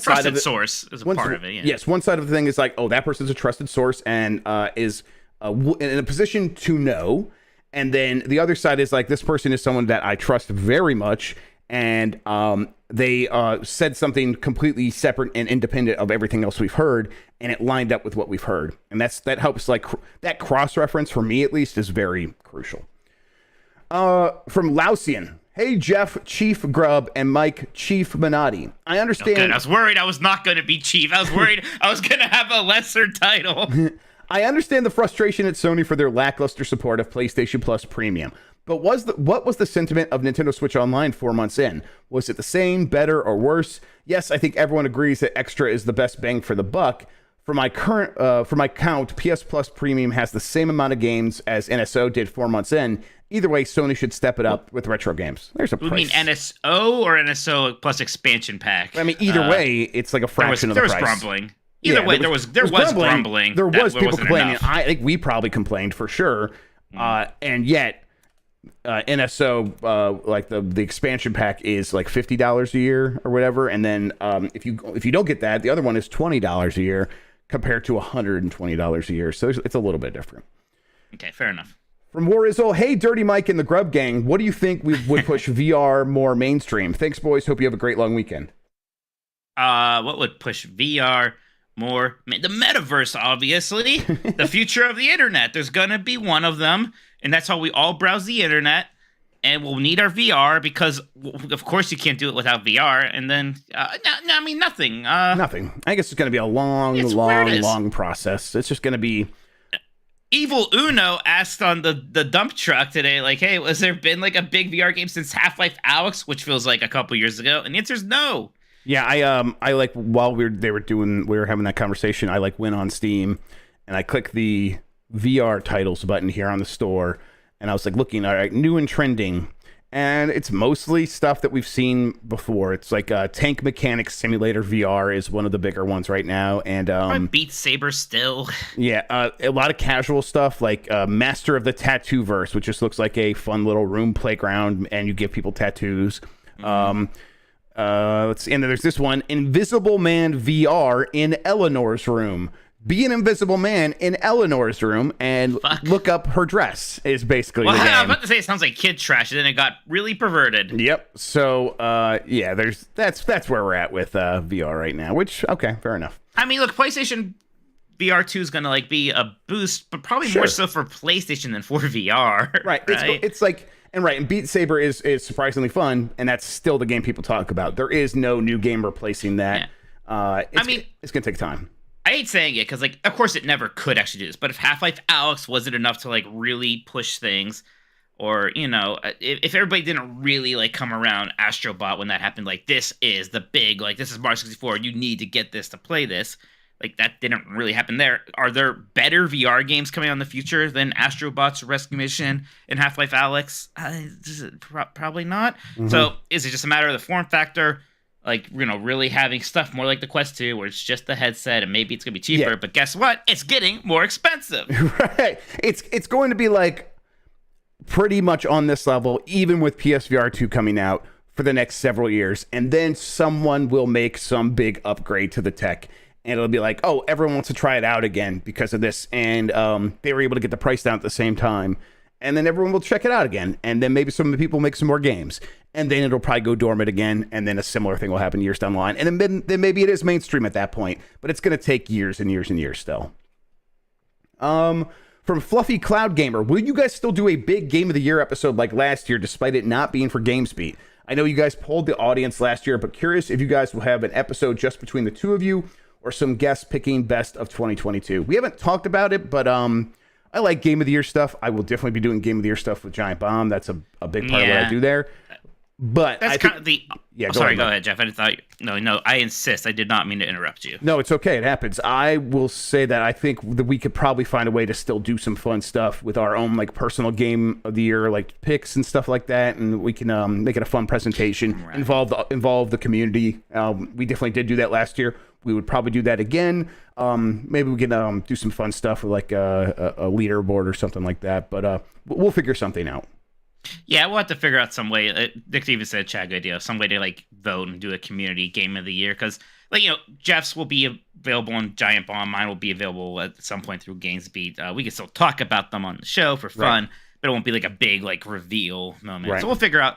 side trusted of it, source is a part of it. Yeah. Yes, one side of the thing is like, oh, that person's a trusted source and is in a position to know, and then the other side is like, this person is someone that I trust very much, and they said something completely separate and independent of everything else we've heard, and it lined up with what we've heard, and that helps. Like that cross reference for me at least is very crucial. From Lausian. Hey, Jeff, Chief Grubb, and Mike, Chief Minotti. I understand. Good. I was worried I was not going to be Chief. I was worried I was going to have a lesser title. I understand the frustration at Sony for their lackluster support of PlayStation Plus Premium. But what was the sentiment of Nintendo Switch Online 4 months in? Was it the same, better, or worse? Yes, I think everyone agrees that Extra is the best bang for the buck. For my count, PS Plus Premium has the same amount of games as NSO did 4 months in. Either way, Sony should step it up with retro games. There's a price. You mean NSO or NSO plus expansion pack? I mean, either way, it's like a fraction of the price. There was grumbling. Either way, there was grumbling. There was people complaining. Enough. I think we probably complained for sure. And yet, NSO, like the expansion pack is like $50 a year or whatever. And then if you don't get that, the other one is $20 a year compared to $120 a year. So it's a little bit different. Okay, fair enough. From Warizzle, hey, Dirty Mike and the Grubb Gang, what do you think we would push VR more mainstream? Thanks, boys. Hope you have a great long weekend. What would push VR more? The metaverse, obviously. The future of the internet. There's gonna be one of them, and that's how we all browse the internet. And we'll need our VR because, of course, you can't do it without VR. And then, nothing. Nothing. I guess it's going to be a long process. It's just going to be... Evil Uno asked on the dump truck today, like, hey, has there been like a big VR game since Half-Life Alyx, which feels like a couple years ago? And the answer is no. Yeah, I like, while we were having that conversation, I like went on Steam and I clicked the VR titles button here on the store. And I was like looking, all right, new and trending. And it's mostly stuff that we've seen before. It's like Tank Mechanics Simulator VR is one of the bigger ones right now. And Beat Saber still. Yeah, a lot of casual stuff like Master of the Tattooverse, which just looks like a fun little room playground, and you give people tattoos. Let's see, and then there's this one, Invisible Man VR in Eleanor's room. Be an invisible man in Eleanor's room and look up her dress is basically the game. I was about to say it sounds like kid trash, and then it got really perverted. Yep. So, yeah, that's where we're at with VR right now, which, okay, fair enough. I mean, look, PlayStation VR 2 is going to like be a boost, but probably more so for PlayStation than for VR. Right. It's like... And Beat Saber is surprisingly fun, and that's still the game people talk about. There is no new game replacing that. Yeah. It's going to take time. I hate saying it because, like, of course it never could actually do this. But if Half-Life Alyx wasn't enough to, like, really push things, or, you know, if everybody didn't really, like, come around Astrobot when that happened, like, this is the big, like, this is Mario 64, you need to get this to play this. Like, that didn't really happen there. Are there better VR games coming out in the future than Astrobot's Rescue Mission and Half-Life Alyx? Probably not. Mm-hmm. So is it just a matter of the form factor? Like, you know, really having stuff more like the Quest 2 where it's just the headset and maybe it's going to be cheaper. Yeah. But guess what? It's getting more expensive. Right. It's going to be like pretty much on this level, even with PSVR 2 coming out for the next several years. And then someone will make some big upgrade to the tech. And it'll be like, oh, everyone wants to try it out again because of this. And they were able to get the price down at the same time. And then everyone will check it out again. And then maybe some of the people make some more games. And then it'll probably go dormant again. And then a similar thing will happen years down the line. And then maybe it is mainstream at that point. But it's going to take years and years and years still. From Fluffy Cloud Gamer, will you guys still do a big Game of the Year episode like last year, despite it not being for GamesBeat? I know you guys polled the audience last year, but curious if you guys will have an episode just between the two of you or some guests picking best of 2022. We haven't talked about it, but I like Game of the Year stuff. I will definitely be doing Game of the Year stuff with Giant Bomb. That's a big part of what I do there. But that's kind of the... Yeah, go ahead, Jeff. I thought... No, I insist. I did not mean to interrupt you. No, it's okay. It happens. I will say that I think that we could probably find a way to still do some fun stuff with our own, like, personal Game of the Year, like, picks and stuff like that, and we can make it a fun presentation, right. Involve the community. We definitely did do that last year. We would probably do that again. Maybe we can do some fun stuff with, like, a leaderboard or something like that, but we'll figure something out. Yeah, we'll have to figure out some way. Dick even said, Chad, good idea. Some way to like vote and do a community Game of the Year, because like, you know, Jeff's will be available on Giant Bomb. Mine will be available at some point through GamesBeat. We can still talk about them on the show for fun, right. But it won't be like a big like reveal moment. Right. So we'll figure out.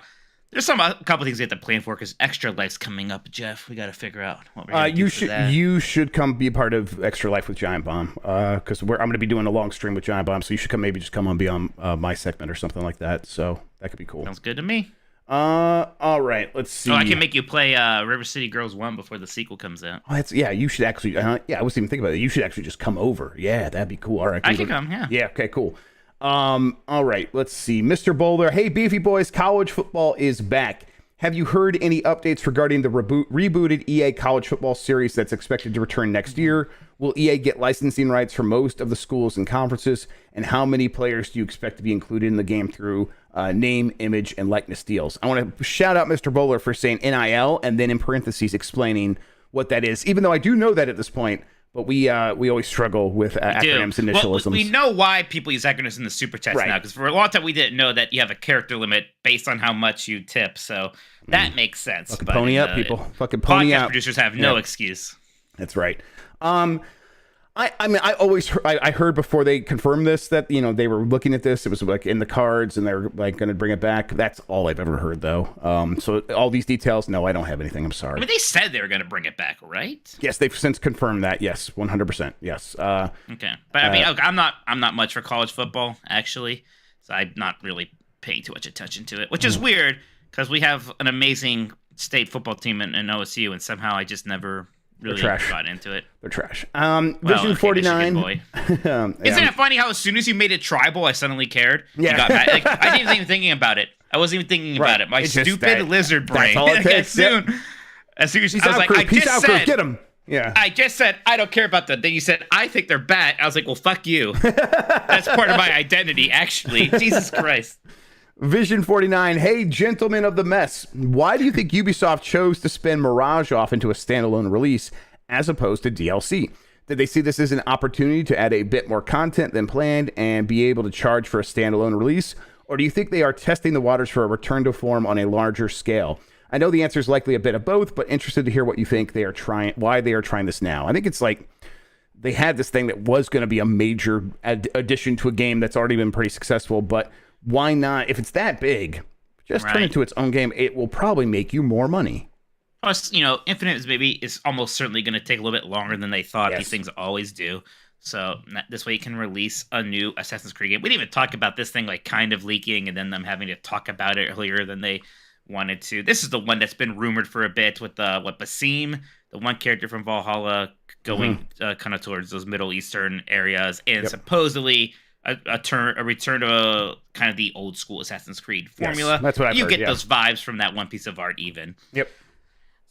There's a couple things we have to plan for because Extra Life's coming up, Jeff. We got to figure out what we're going to do for that. You should come be a part of Extra Life with Giant Bomb because I'm going to be doing a long stream with Giant Bomb, so you should come on be on my segment or something like that. So that could be cool. Sounds good to me. All right, let's see. Oh, I can make you play River City Girls 1 before the sequel comes out. Oh, you should actually. I wasn't even thinking about it. You should actually just come over. Yeah, that'd be cool. All right, I can come. Yeah. Yeah. Okay. Cool. All right, let's see. Mr. Boulder, hey, Beefy Boys, college football is back. Have you heard any updates regarding the rebooted EA college football series that's expected to return next year? Will EA get licensing rights for most of the schools and conferences? And how many players do you expect to be included in the game through name, image, and likeness deals? I want to shout out Mr. Bowler for saying NIL and then in parentheses explaining what that is, even though I do know that at this point. But we always struggle with acronyms and initialisms. Well, we know why people use acronyms in the super chats now, because for a long time we didn't know that you have a character limit based on how much you tip. So that makes sense. Fucking pony up, people. Fucking pony up. up. Producers have no excuse. That's right. I'm I mean, I always heard, I heard before they confirmed this that, you know, they were looking at this. It was like in the cards and they're like going to bring it back. That's all I've ever heard, though. So all these details, no, I don't have anything. I'm sorry. I mean, they said they were going to bring it back, right? Yes, they've since confirmed that. Yes, 100%. Yes. Okay, but I mean, I'm not much for college football actually, so I'm not really paying too much attention to it, which is weird because we have an amazing state football team in OSU, and somehow I just never really got into it. They're trash. Well, Vision 49. Boy. Isn't it funny how as soon as you made it tribal, I suddenly cared? Yeah. You got mad. Like, I didn't even thinking about it. I wasn't even thinking about it. My It's just stupid that- lizard brain. That's all it takes. As soon as Peace I was out, like, Grubb. I Peace just out, Grubb. said, Get him. Yeah. I just said I don't care about them. Then you said I think they're bad. I was like, well, fuck you. That's part of my identity, actually. Jesus Christ. Vision 49. Hey, gentlemen of the mess. Why do you think Ubisoft chose to spin Mirage off into a standalone release as opposed to DLC? Did they see this as an opportunity to add a bit more content than planned and be able to charge for a standalone release? Or do you think they are testing the waters for a return to form on a larger scale? I know the answer is likely a bit of both, but interested to hear what you think they are trying, why they are trying this now. I think it's like they had this thing that was going to be a major addition to a game that's already been pretty successful, but why not? If it's that big, just turn it to its own game. It will probably make you more money. Plus, you know, Infinite is almost certainly going to take a little bit longer than they thought. Yes. These things always do. So this way you can release a new Assassin's Creed game. We didn't even talk about this thing like kind of leaking and then them having to talk about it earlier than they wanted to. This is the one that's been rumored for a bit with Basim, the one character from Valhalla, going kind of towards those Middle Eastern areas, and supposedly a return to kind of the old school Assassin's Creed formula. Yes, that's what I've you heard, get yeah. those vibes from that one piece of art, even. Yep.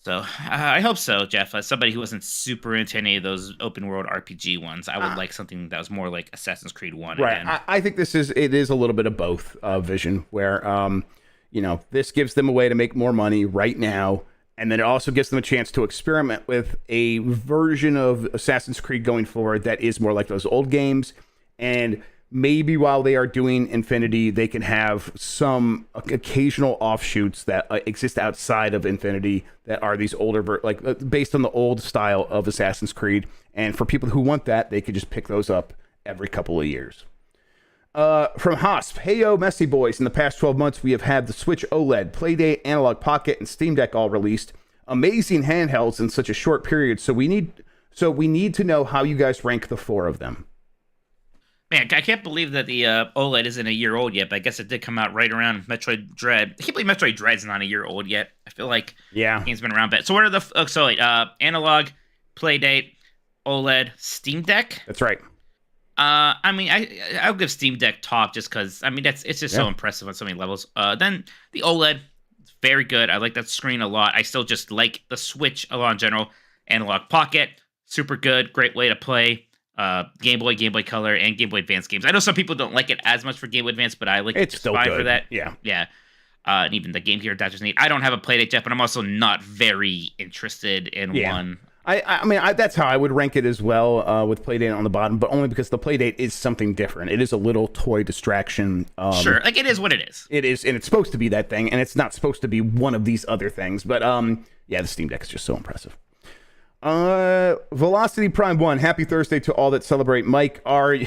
So I hope so, Jeff. As somebody who wasn't super into any of those open world RPG ones, I would like something that was more like Assassin's Creed 1 Right. again. I think it is a little bit of both, Vision, where you know, this gives them a way to make more money right now, and then it also gives them a chance to experiment with a version of Assassin's Creed going forward that is more like those old games. And maybe while they are doing Infinity, they can have some occasional offshoots that exist outside of Infinity that are these older, based on the old style of Assassin's Creed. And for people who want that, they could just pick those up every couple of years. From Hosp, hey yo, Messy Boys. In the past 12 months, we have had the Switch OLED, Playdate, Analog Pocket, and Steam Deck all released. Amazing handhelds in such a short period. So we need to know how you guys rank the four of them. Man, I can't believe that the OLED isn't a year old yet, but I guess it did come out right around Metroid Dread. I can't believe Metroid Dread's not a year old yet. I feel like the game's been around a bit. So what are the Analog, Playdate, OLED, Steam Deck? That's right. I mean, I'll give Steam Deck top just because, I mean, it's just so impressive on so many levels. Then the OLED, very good. I like that screen a lot. I still just like the Switch a lot in general. Analog Pocket, super good. Great way to play Game Boy, Game Boy Color, and Game Boy Advance games. I know some people don't like it as much for Game Boy Advance, but I like it just fine for that. Yeah. Yeah. And even the Game Gear adapters neat. I don't have a Playdate yet, but I'm also not very interested in one. I mean, that's how I would rank it as well, with Playdate on the bottom, but only because the Playdate is something different. It is a little toy distraction. Sure, like it is what it is. It is, and it's supposed to be that thing, and it's not supposed to be one of these other things. But yeah, the Steam Deck is just so impressive. Velocity Prime 1, happy Thursday to all that celebrate. Mike, are you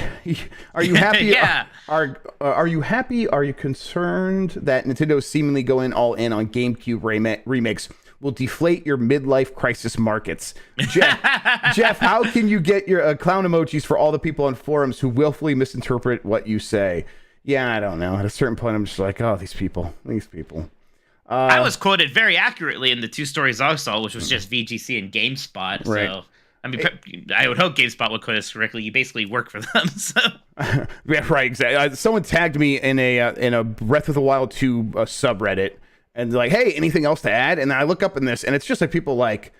happy? Yeah. Are you happy? Are you concerned that Nintendo is seemingly going all in on GameCube remakes will deflate your midlife crisis markets? Jeff, how can you get your clown emojis for all the people on forums who willfully misinterpret what you say? Yeah, I don't know. At a certain point, I'm just like, oh, these people. I was quoted very accurately in the two stories I saw, which was just VGC and GameSpot. Right. So, I mean, I would hope GameSpot would quote us correctly. You basically work for them. So. Yeah, right, exactly. Someone tagged me in a Breath of the Wild 2 subreddit, and they're like, hey, anything else to add? And I look up in this, and it's just like people like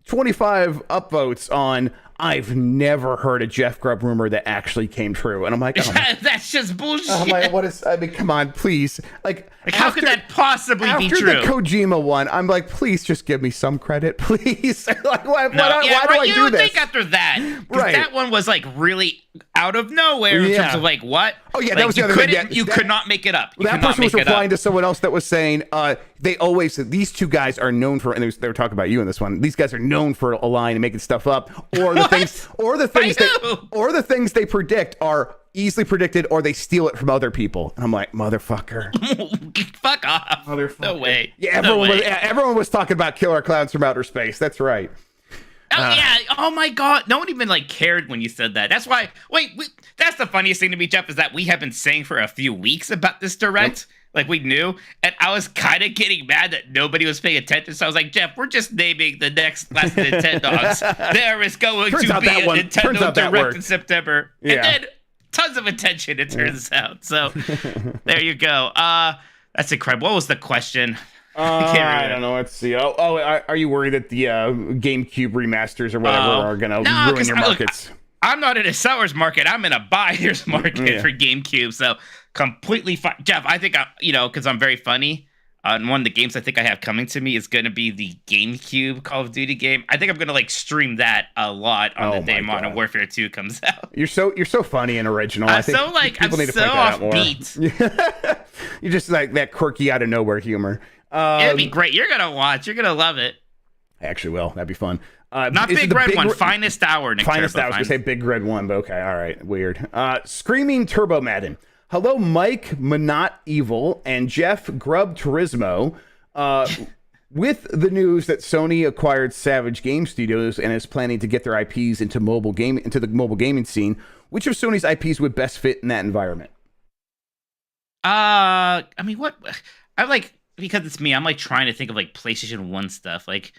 25 upvotes on I've never heard a Jeff Grubb rumor that actually came true. And I'm like, oh, that's just bullshit. I'm like, come on, please. Like how could that possibly be true? After the Kojima one, I'm like, please just give me some credit, please. Like, why do I do this? You would think after that, because that one was like really out of nowhere in Yeah. terms of like what? Oh, yeah, that Like, was the you other thing. couldn't- Yeah, you that- could not make it up. You That could not person was make it replying up. to someone else that was saying these two guys are known for, and they were talking about you in this one. These guys are known for lying and making stuff up, or the things they predict are easily predicted, or they steal it from other people. And I'm like, motherfucker. Fuck off. No way. Yeah, everyone was talking about killer clowns from outer space. That's right. Oh yeah! Oh my God! No one even like cared when you said that. That's why. That's the funniest thing to me, Jeff, is that we have been saying for a few weeks about this direct. Yep. Like we knew, and I was kind of getting mad that nobody was paying attention. So I was like, Jeff, we're just naming the next Last of the Nintendogs. There is going to be a Nintendo Direct in September, and then tons of attention. It turns out. So there you go. That's incredible. What was the question? I don't know. Let's see. Are you worried that the GameCube remasters or whatever are going to ruin your markets? I'm not in a seller's market. I'm in a buyer's market for GameCube. So completely fine. Jeff, I think, because I'm very funny. And one of the games I think I have coming to me is going to be the GameCube Call of Duty game. I think I'm going to stream that a lot on the day Modern Warfare 2 comes out. You're so funny and original. I think people need to point that out more. Offbeat. You're just like that quirky out of nowhere humor. It'd be great. You're gonna watch. You're gonna love it. I actually will. That'd be fun. Not Big Red One. Finest Hour. Nick Finest Turbo. Hour. I was gonna say Big Red One, but okay. All right. Weird. Screaming Turbo Madden. Hello, Mike, Minotti Evil, and Jeff Grubb Turismo. With the news that Sony acquired Savage Game Studios and is planning to get their IPs into the mobile gaming scene, which of Sony's IPs would best fit in that environment? I mean, what? I like. Because it's me, I'm like trying to think of like PlayStation 1 stuff. Like,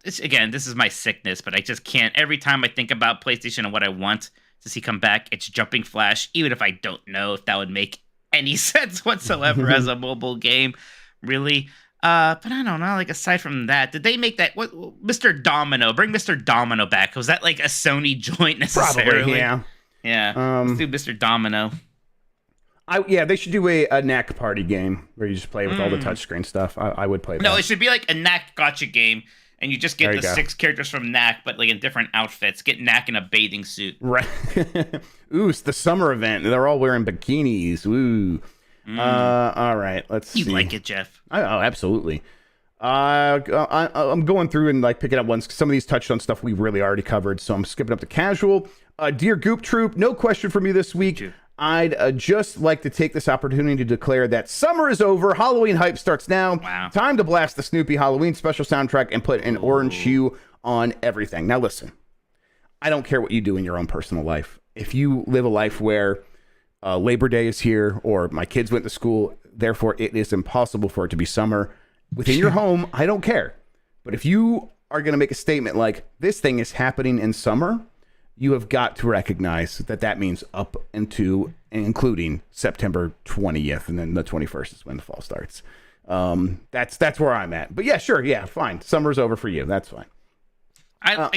it's again, this is my sickness, but I just can't. Every time I think about PlayStation and what I want to see come back, it's Jumping Flash, even if I don't know if that would make any sense whatsoever as a mobile game, really. But I don't know. Like, aside from that, did they make that? What, Mr. Domino? Bring Mr. Domino back. Was that like a Sony joint necessarily? Probably, yeah. Yeah. Let's do Mr. Domino. They should do a knack party game where you just play with all the touchscreen stuff. I would play that. No, it should be like a knack gotcha game, and you just get the 6 characters from Knack, but like in different outfits. Get Knack in a bathing suit. Right. Ooh, it's the summer event. They're all wearing bikinis. Ooh. All right. Let's see. You like it, Jeff? Oh, absolutely. I'm going through and like picking up ones. Some of these touched on stuff we really already covered, so I'm skipping up to casual. Dear Goop Troop, no question from you this week. I'd just like to take this opportunity to declare that summer is over. Halloween hype starts now. Wow. Time to blast the Snoopy Halloween special soundtrack and put an orange hue on everything. Now listen, I don't care what you do in your own personal life. If you live a life where Labor Day is here or my kids went to school, therefore it is impossible for it to be summer within your home, I don't care. But if you are going to make a statement like this thing is happening in summer, you have got to recognize that means up into and including September 20th, and then the 21st is when the fall starts. That's where I'm at. But yeah, sure, yeah, fine. Summer's over for you. That's fine. I'm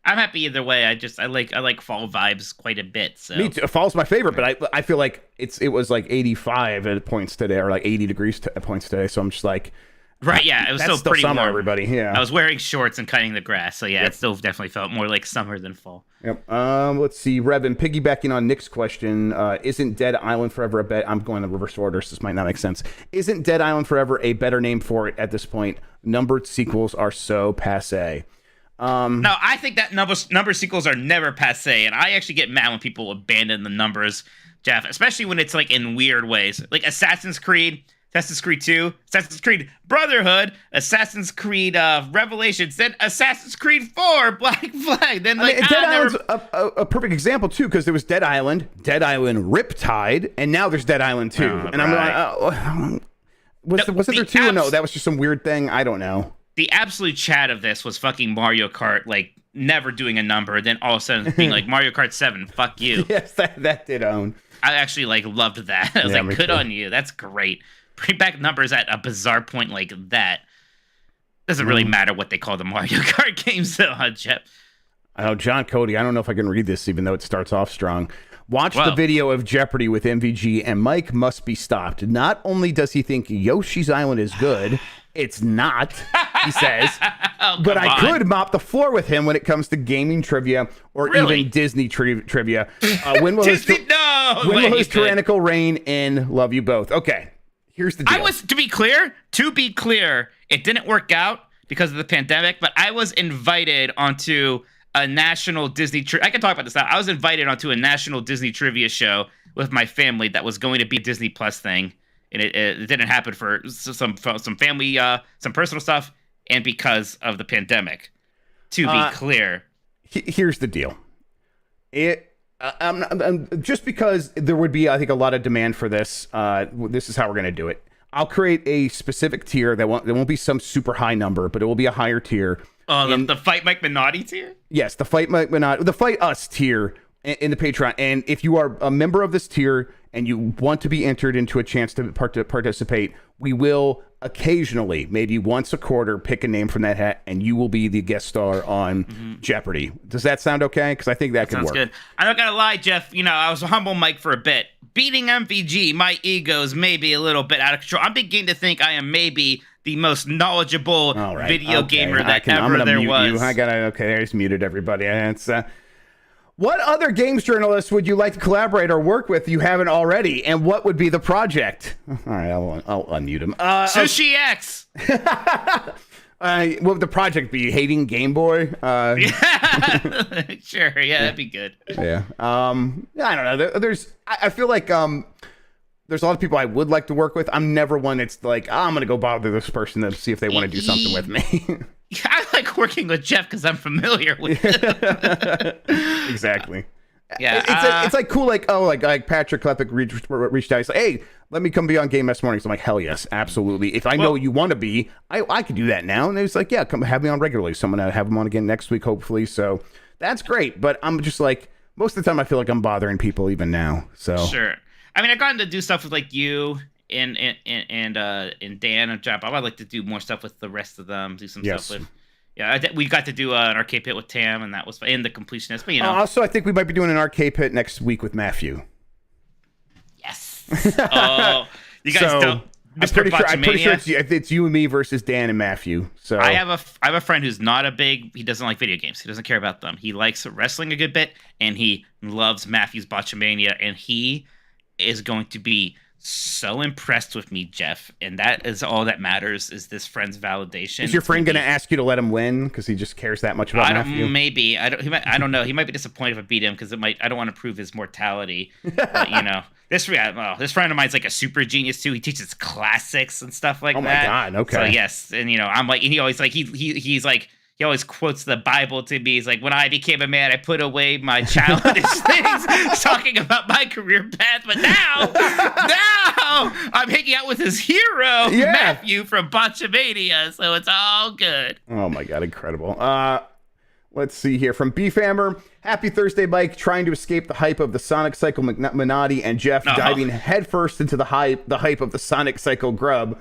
happy either way. I like fall vibes quite a bit. So me too. Fall's my favorite, but I feel like it was like 85 at points today, or like 80 degrees at points today. So I'm just like. Right, yeah, it was still pretty summer, warm. Everybody, yeah. I was wearing shorts and cutting the grass, so yeah, It still definitely felt more like summer than fall. Yep. Let's see, Revin, piggybacking on Nick's question, isn't Dead Island Forever a bet? I'm going in reverse order, so this might not make sense. Isn't Dead Island Forever a better name for it at this point? Numbered sequels are so passé. No, I think that number sequels are never passé, and I actually get mad when people abandon the numbers, Jeff, especially when it's like in weird ways, like Assassin's Creed 2, Assassin's Creed Brotherhood, Assassin's Creed Revelations, then Assassin's Creed 4, Black Flag. Then like Dead Island's a perfect example too, because there was Dead Island Riptide, and now there's Dead Island 2. And I'm like, wasn't there 2? No, that was just some weird thing. I don't know. The absolute chat of this was fucking Mario Kart, like never doing a number, then all of a sudden being like Mario Kart 7, fuck you. Yes, that did own. I actually like loved that. I was like, good on you. That's great. Bring back numbers at a bizarre point like that. Doesn't really matter what they call the Mario Kart games, though, huh, Jeff? I know, John Cody, I don't know if I can read this, even though it starts off strong. Watch the video of Jeopardy with MVG, and Mike must be stopped. Not only does he think Yoshi's Island is good, it's not. he says. Oh, But come I on. could mop the floor with him when it comes to gaming trivia or Really? even Disney trivia. When will his, Disney, no. when way will you his could. tyrannical reign end? Love you both. Okay, here's the deal. I was, to be clear, it didn't work out because of the pandemic, but I was invited onto a national Disney, I can talk about this now. I was invited onto a national Disney trivia show with my family that was going to be a Disney Plus thing. And it didn't happen for some family, some personal stuff, and because of the pandemic, to be clear. Here's the deal. Just because there would be, I think, a lot of demand for this, this is how we're going to do it. I'll create a specific tier there won't be some super high number, but it will be a higher tier. Oh, the Fight Mike Minotti tier? Yes, the Fight Mike Minotti, the Fight Us tier in the Patreon. And if you are a member of this tier and you want to be entered into a chance to participate, we will occasionally, maybe once a quarter, pick a name from that hat, and you will be the guest star on Jeopardy. Does that sound okay? Because I think that could work. Sounds good. I'm not gonna lie, Jeff. I was a humble Mike for a bit. Beating MVG, my ego's maybe a little bit out of control. I'm beginning to think I am maybe the most knowledgeable video gamer that ever there was. Okay, there's muted everybody. It's what other games journalists would you like to collaborate or work with you haven't already? And what would be the project? All right, I'll unmute him. Sushi X. What would the project be? Hating Game Boy? Sure, yeah, that'd be good. Yeah. I don't know. I feel like there's a lot of people I would like to work with. I'm never one that's like, I'm going to go bother this person to see if they want to do something with me. I like working with Jeff because I'm familiar with him. Exactly. Yeah, it's like cool. Like Patrick Klepek reached out. He's like, "Hey, let me come be on Game Mess Mornings." I'm like, "Hell yes, absolutely. If I know you want to be, I could do that now." And he was like, "Yeah, come have me on regularly." So I'm gonna have him on again next week, hopefully. So that's great. But I'm just like, most of the time, I feel like I'm bothering people even now. So sure. I mean, I've gotten to do stuff with like you and Dan and Jeff. I would like to do more stuff with the rest of them. Do some stuff with. Yeah, we got to do an arcade pit with Tam, and that was fun. And the completionist. But also, I think we might be doing an arcade pit next week with Matthew. Yes. Oh, you guys don't. I'm pretty sure it's you and me versus Dan and Matthew. So I have a friend who's not he doesn't like video games. He doesn't care about them. He likes wrestling a good bit, and he loves Matthew's Botchamania, and he is going to be so impressed with me, Jeff, and that is all that matters, is this friend's validation. Is your friend going to ask you to let him win because he just cares that much about Matthew? Maybe. I don't know. He might be disappointed if I beat him because I don't want to prove his mortality. But, this friend of mine's like a super genius too. He teaches classics and stuff like that. Oh my God. Okay. So yes, and I'm like, and he always like he's like. He always quotes the Bible to me. He's like, when I became a man, I put away my childish things, talking about my career path. But now I'm hanging out with his hero, Matthew from Botchamania. So it's all good. Oh, my God. Incredible. Let's see here. From Beef Hammer, happy Thursday, Mike. Trying to escape the hype of the Sonic Cycle Minotti and Jeff diving headfirst into the hype of the Sonic Cycle Grubb.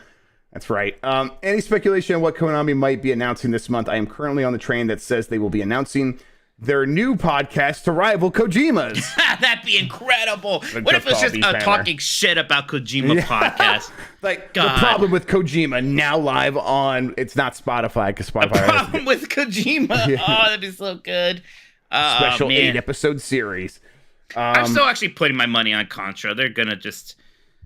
That's right. Any speculation on what Konami might be announcing this month? I am currently on the train that says they will be announcing their new podcast to rival Kojima's. That'd be incredible. What if it's just a talking shit about Kojima podcast? Like, God. The problem with Kojima now live on, it's not Spotify because Spotify. The problem with Kojima. Yeah. Oh, that'd be so good. Special 8-episode series. I'm still actually putting my money on Contra. They're gonna just.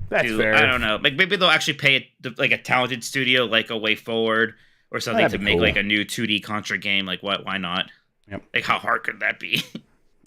That's fair. I don't know. Like maybe they'll actually pay like a talented studio like A Way Forward or something to make like a new 2D Contra game. Like what? Why not? Yep. Like how hard could that be?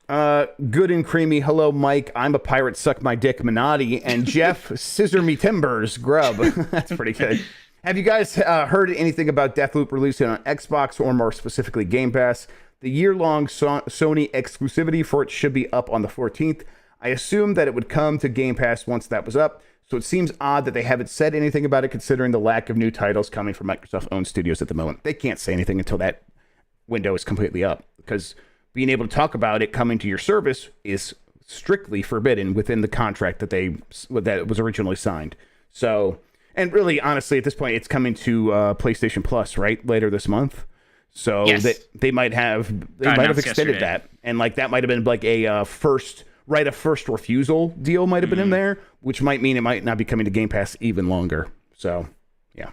Good and creamy. Hello, Mike. I'm a pirate. Suck my dick, Minotti, and Jeff scissor me timbers. Grubb. That's pretty good. Have you guys heard anything about Deathloop releasing on Xbox or more specifically Game Pass? The year-long Sony exclusivity for it should be up on the 14th. I assumed that it would come to Game Pass once that was up, so it seems odd that they haven't said anything about it considering the lack of new titles coming from Microsoft-owned studios at the moment. They can't say anything until that window is completely up, because being able to talk about it coming to your service is strictly forbidden within the contract that was originally signed. So, and really, honestly, at this point, it's coming to PlayStation Plus, right, later this month. So yes. they might have extended that, and like that might have been like a first refusal deal might have been in there, which might mean it might not be coming to Game Pass even longer. So, yeah.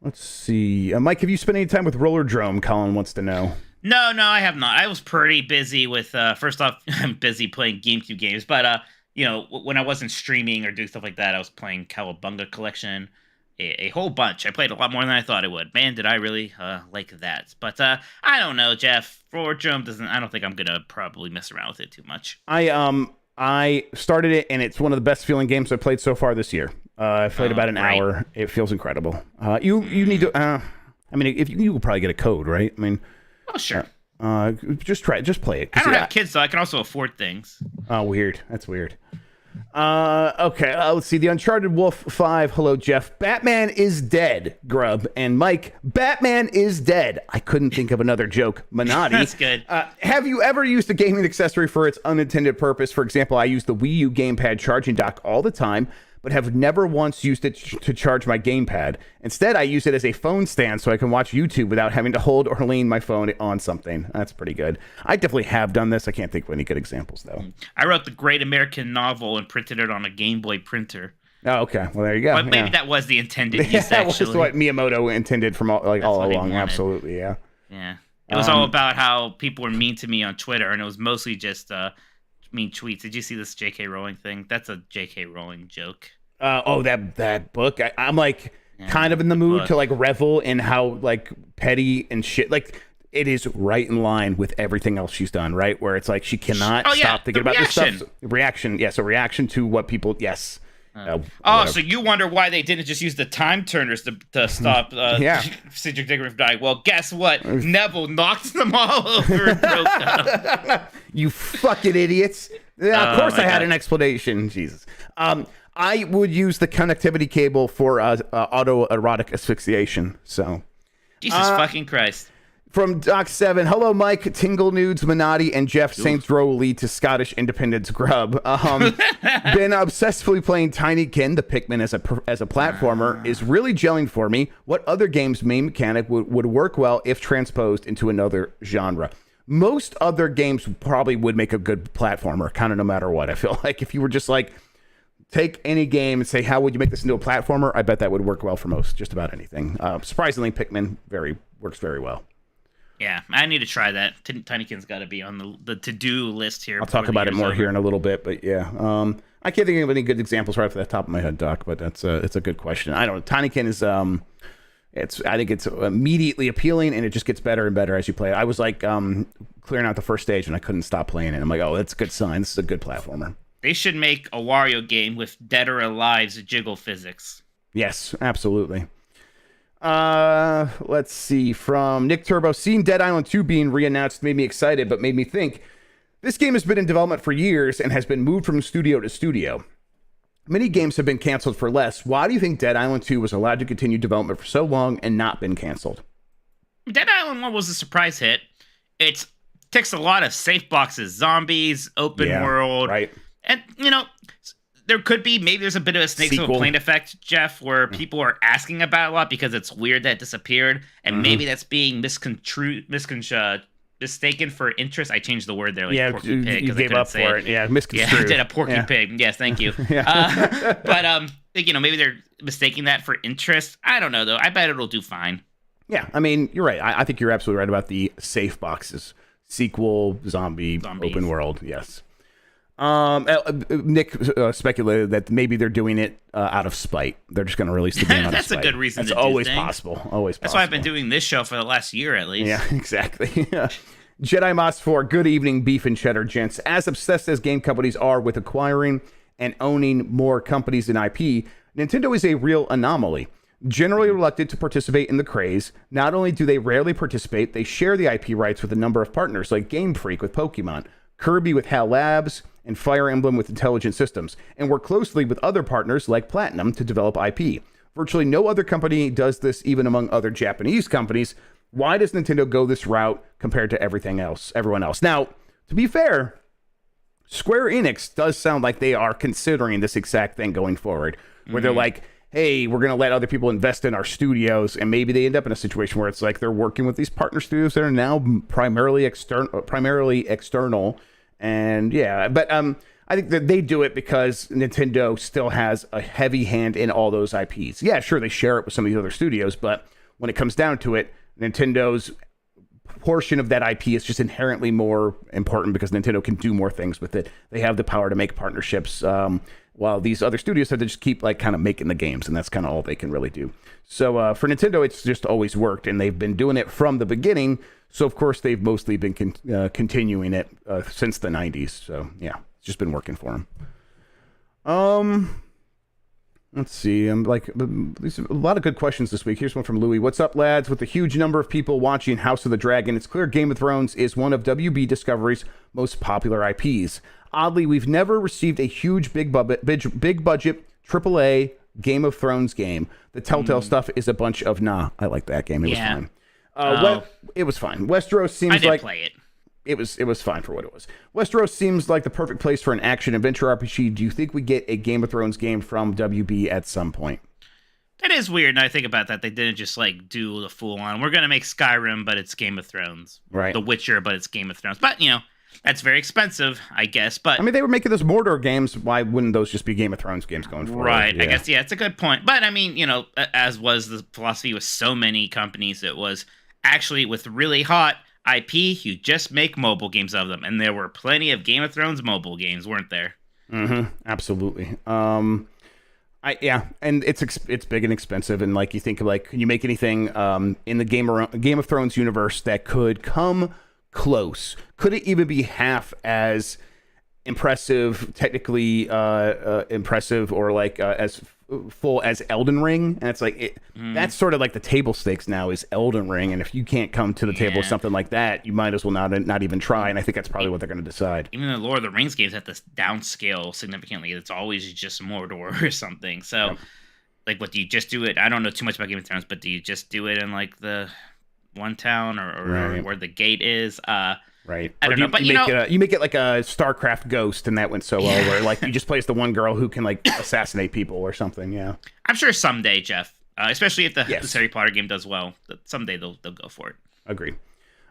Let's see. Mike, have you spent any time with Roller Drome? Colin wants to know. No, I have not. I was pretty busy with, first off, I'm busy playing GameCube games, but, when I wasn't streaming or doing stuff like that, I was playing Cowabunga Collection, a whole bunch. I played a lot more than I thought I would. Man, did I really like that. But I don't know, Jeff. Roller Drome I don't think I'm going to probably mess around with it too much. I started it, and it's one of the best feeling games I've played so far this year. I played about an hour. It feels incredible. You need to. I mean, if you will probably get a code, right? I mean, oh sure. Just play it. I don't have kids, so I can also afford things. Oh, weird. That's weird. Okay, let's see. The Uncharted Wolf 5. Hello, Jeff. Batman is dead, Grubb. And Mike, Batman is dead. I couldn't think of another joke. Minotti. That's good. Have you ever used a gaming accessory for its unintended purpose? For example, I use the Wii U gamepad charging dock all the time, but have never once used it to charge my gamepad. Instead, I use it as a phone stand so I can watch YouTube without having to hold or lean my phone on something. That's pretty good. I definitely have done this. I can't think of any good examples, though. I wrote the Great American Novel and printed it on a Game Boy printer. Oh, okay. Well, there you go. But maybe that was the intended use, that was actually. just what Miyamoto intended from all along. Absolutely, yeah. Yeah. It was all about how people were mean to me on Twitter, and it was mostly just mean tweets. Did you see this J.K. Rowling thing? That's a J.K. Rowling joke. That book. I'm like kind of in the mood to like revel in how like petty and shit. Like it is right in line with everything else she's done. Right, where it's like she cannot stop thinking about this stuff. Reaction. Yes, a reaction to what people. Yes. So you wonder why they didn't just use the time turners to stop Cedric Diggory from dying? Well, guess what? Neville knocked them all over and broke them. You fucking idiots! Yeah, of course I had an explanation. Jesus. I would use the connectivity cable for autoerotic asphyxiation. So, Jesus fucking Christ. From Doc 7, hello, Mike, Tingle Nudes, Minotti, and Jeff Saints Row lead to Scottish Independence Grubb. Been obsessively playing Tinykin, the Pikmin, as a platformer, is really gelling for me. What other game's main mechanic would work well if transposed into another genre? Most other games probably would make a good platformer, kind of no matter what. I feel like if you were just like, take any game and say, how would you make this into a platformer? I bet that would work well for just about anything. Surprisingly, Pikmin works very well. Yeah, I need to try that. Tinykin's got to be on the to-do list here. I'll talk about it more here in a little bit, but yeah. I can't think of any good examples right off the top of my head, Doc, but it's a good question. I don't know. Tinykin is I think it's immediately appealing, and it just gets better and better as you play it. I was like clearing out the first stage, and I couldn't stop playing it. I'm like, oh, that's a good sign. This is a good platformer. They should make a Wario game with Dead or Alive's jiggle physics. Yes, absolutely. Let's see. From Nick Turbo, seeing Dead Island 2 being re-announced made me excited, but made me think, this game has been in development for years and has been moved from studio to studio. Many games have been canceled for less. Why do you think Dead Island 2 was allowed to continue development for so long and not been canceled? Dead Island 1 was a surprise hit. It ticks a lot of safe boxes, zombies, open world. Right. And, there could be, maybe there's a bit of a Snakes on a Plane effect, Jeff, where people are asking about it a lot because it's weird that it disappeared, and maybe that's being mistaken for interest. I changed the word there, like Porky Pig, you gave up for it. Yeah, misconstrued. Yeah, I did a Porky Pig. Yes, thank you. But maybe they're mistaking that for interest. I don't know though. I bet it'll do fine. Yeah, I mean, you're right. I think you're absolutely right about the safe boxes. Sequel, Zombies. Open world. Yes. Nick speculated that maybe they're doing it out of spite. They're just going to release the game out of spite. That's a good reason That's to do always things. Possible. Always That's possible. why I've been doing this show for the last year at least. Yeah, exactly. Jedi Moss 4, good evening, beef and cheddar gents. As obsessed as game companies are with acquiring and owning more companies than IP, Nintendo is a real anomaly. Generally reluctant to participate in the craze, not only do they rarely participate, they share the IP rights with a number of partners like Game Freak with Pokemon, Kirby with HAL Labs, and Fire Emblem with Intelligent Systems, and work closely with other partners like Platinum to develop IP. Virtually no other company does this, even among other Japanese companies. Why does Nintendo go this route compared to everyone else? Now, to be fair, Square Enix does sound like they are considering this exact thing going forward, where they're like, hey, we're going to let other people invest in our studios, and maybe they end up in a situation where it's like they're working with these partner studios that are now primarily external. And yeah, but I think that they do it because Nintendo still has a heavy hand in all those IPs. Yeah, sure, they share it with some of these other studios, but when it comes down to it, Nintendo's portion of that IP is just inherently more important because Nintendo can do more things with it. They have the power to make partnerships, while these other studios have to just keep like kind of making the games, and that's kind of all they can really do. So for Nintendo, it's just always worked, and they've been doing it from the beginning. So of course they've mostly been continuing it since the 90s. So yeah, it's just been working for them. Let's see. There's a lot of good questions this week. Here's one from Louis. What's up, lads? With the huge number of people watching House of the Dragon, it's clear Game of Thrones is one of WB Discovery's most popular IPs. Oddly, we've never received a huge big budget AAA Game of Thrones game. The Telltale stuff is a bunch of nah. I like that game. It was fine. It was fine. Westeros seems I didn't like play it. It was fine for what it was. Westeros seems like the perfect place for an action-adventure RPG. Do you think we get a Game of Thrones game from WB at some point? That is weird. Now I think about that. They didn't just like do the full on. We're gonna make Skyrim, but it's Game of Thrones. Right. The Witcher, but it's Game of Thrones. But you know, that's very expensive, I guess. But I mean, they were making those Mordor games. Why wouldn't those just be Game of Thrones games going forward? right. Yeah. I guess it's a good point. But I mean, you know, as was the philosophy with so many companies, it was actually with really hot IP, you just make mobile games of them, and there were plenty of Game of Thrones mobile games, weren't there? Mm-hmm. Absolutely. And it's big and expensive, and like you think of like, can you make anything in the Game of Thrones universe that could come close? Could it even be half as impressive, technically impressive, or like as full as Elden Ring? And it's like that's sort of like the table stakes now is Elden Ring, and if you can't come to the table with something like that, you might as well not even try. And I think that's probably what they're going to decide. Even the Lord of the Rings games have to downscale significantly. It's always just Mordor or something. So, like, what do you just do it? I don't know too much about Game of Thrones, but do you just do it in like the one town or where the gate is? Right. I don't know, but you make it like a StarCraft Ghost, and that went so well, where like you just play as the one girl who can like assassinate people or something. Yeah. I'm sure someday, Jeff, especially if this Harry Potter game does well, that someday they'll go for it. Agree.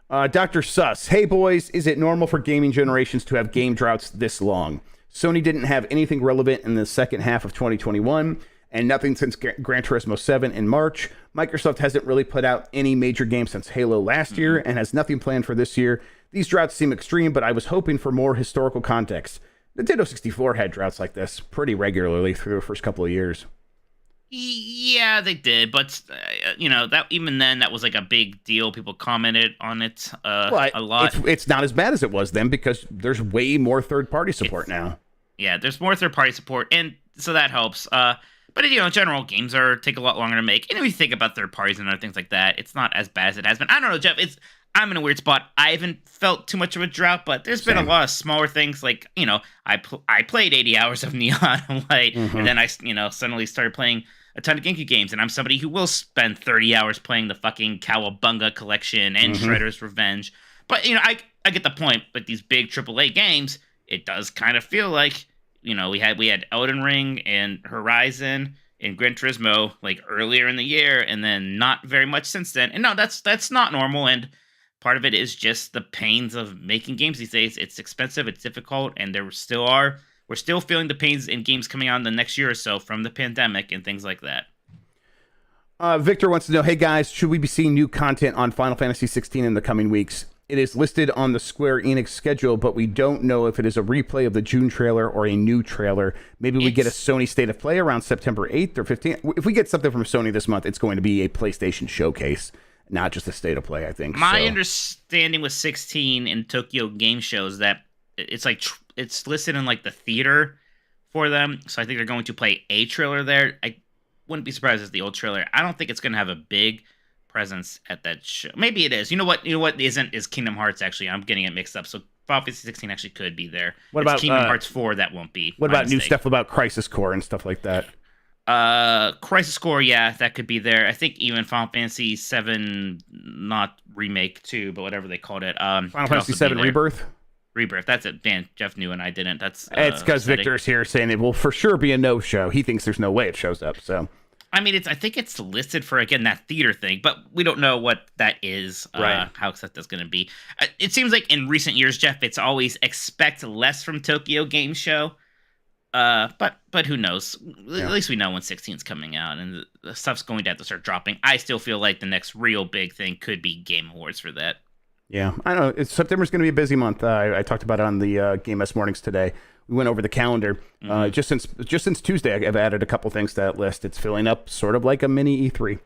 Dr. Suss. Hey boys, is it normal for gaming generations to have game droughts this long? Sony didn't have anything relevant in the second half of 2021, and nothing since Gran Turismo 7 in March. Microsoft hasn't really put out any major games since Halo last year, and has nothing planned for this year. These droughts seem extreme, but I was hoping for more historical context. Nintendo 64 had droughts like this pretty regularly through the first couple of years. Yeah, they did, but that even then that was like a big deal. People commented on it a lot. It's not as bad as it was then because there's way more third-party support now. Yeah, there's more third-party support, and so that helps. But in general, games take a lot longer to make. And if you think about third parties and other things like that, it's not as bad as it has been. I don't know, Jeff. I'm in a weird spot. I haven't felt too much of a drought, but there's been a lot of smaller things. Like I played 80 hours of Neon White, and then I suddenly started playing a ton of GameCube games, and I'm somebody who will spend 30 hours playing the fucking Cowabunga collection and Shredder's Revenge. But I get the point. But these big AAA games, it does kind of feel like we had Elden Ring and Horizon and Gran Turismo like earlier in the year, and then not very much since then. And no, that's not normal. And part of it is just the pains of making games these days. It's expensive, it's difficult, and we're still feeling the pains in games coming out in the next year or so from the pandemic and things like that. Victor wants to know, hey guys, should we be seeing new content on Final Fantasy 16 in the coming weeks? It is listed on the Square Enix schedule, but we don't know if it is a replay of the June trailer or a new trailer. Maybe we get a Sony State of Play around September 8th or 15th. If we get something from Sony this month, it's going to be a PlayStation showcase, not just a State of Play, I think. My understanding with 16 in Tokyo Game Show is that it's like it's listed in like the theater for them, so I think they're going to play a trailer there. I wouldn't be surprised if it's the old trailer. I don't think it's going to have a big presence at that show. Maybe it is. You know what is Kingdom Hearts, actually. I'm getting it mixed up. So Final Fantasy 16 actually could be there. What about Kingdom Hearts 4 that won't be? What about new stuff about Crisis Core and stuff like that? Crisis Core, yeah, that could be there. I think even Final Fantasy 7, not remake 2, but whatever they called it. Final Fantasy 7 Rebirth? Rebirth, that's it. Dan, Jeff knew and I didn't. That's it's because Victor's here saying it will for sure be a no-show. He thinks there's no way it shows up, so... I mean, I think it's listed for, again, that theater thing, but we don't know what that is, Right. how accepted that's going to be. It seems like in recent years, Jeff, it's always expect less from Tokyo Game Show. But who knows? At least we know when 16 is coming out, and the stuff's going to have to start dropping. I still feel like the next real big thing could be Game Awards for that. Yeah, I know. September's going to be a busy month. I talked about it on the Game S Mornings today. We went over the calendar. Just since Tuesday, I've added a couple things to that list. It's filling up sort of like a mini E3.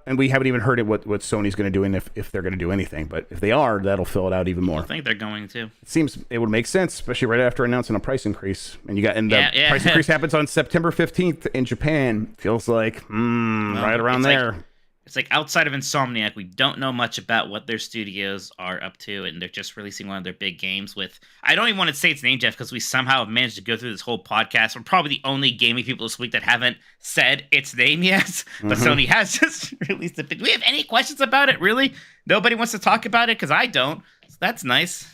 And we haven't even heard what Sony's going to do and if they're going to do anything. But if they are, that'll fill it out even more. I think they're going to. It seems it would make sense, especially right after announcing a price increase. And the price increase happens on September 15th in Japan. Feels like right around there. It's like outside of Insomniac, we don't know much about what their studios are up to, and they're just releasing one of their big games with... I don't even want to say its name, Jeff, because we somehow have managed to go through this whole podcast. We're probably the only gaming people this week that haven't said its name yet, but Sony has just released it. Do we have any questions about it, really? Nobody wants to talk about it, because I don't. So that's nice.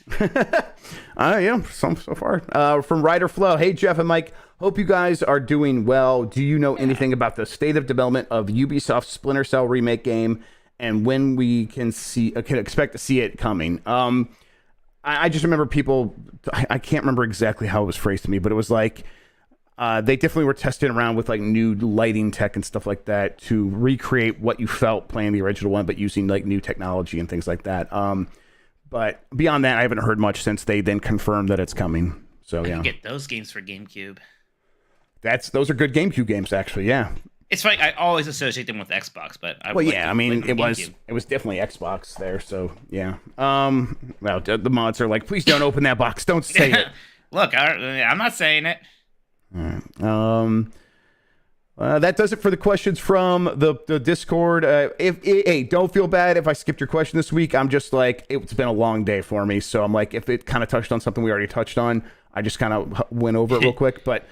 Yeah, so far. From Ryder Flow, hey, Jeff and Mike, hope you guys are doing well. Do you know anything about the state of development of Ubisoft's Splinter Cell remake game and when we can expect to see it coming? I just remember I can't remember exactly how it was phrased to me, but it was like they definitely were testing around with like new lighting tech and stuff like that to recreate what you felt playing the original one, but using like new technology and things like that. But beyond that, I haven't heard much since they then confirmed that it's coming. So yeah, get those games for GameCube. Those are good GameCube games, actually. Yeah, it's funny. I always associate them with Xbox, but it was definitely Xbox there. So yeah. Well, the mods are like, please don't open that box. Don't say it. Look, I'm not saying it. All right. That does it for the questions from the Discord. Hey, don't feel bad if I skipped your question this week. I'm just like, it's been a long day for me, so I'm like, if it kind of touched on something we already touched on, I just kind of went over it real quick. But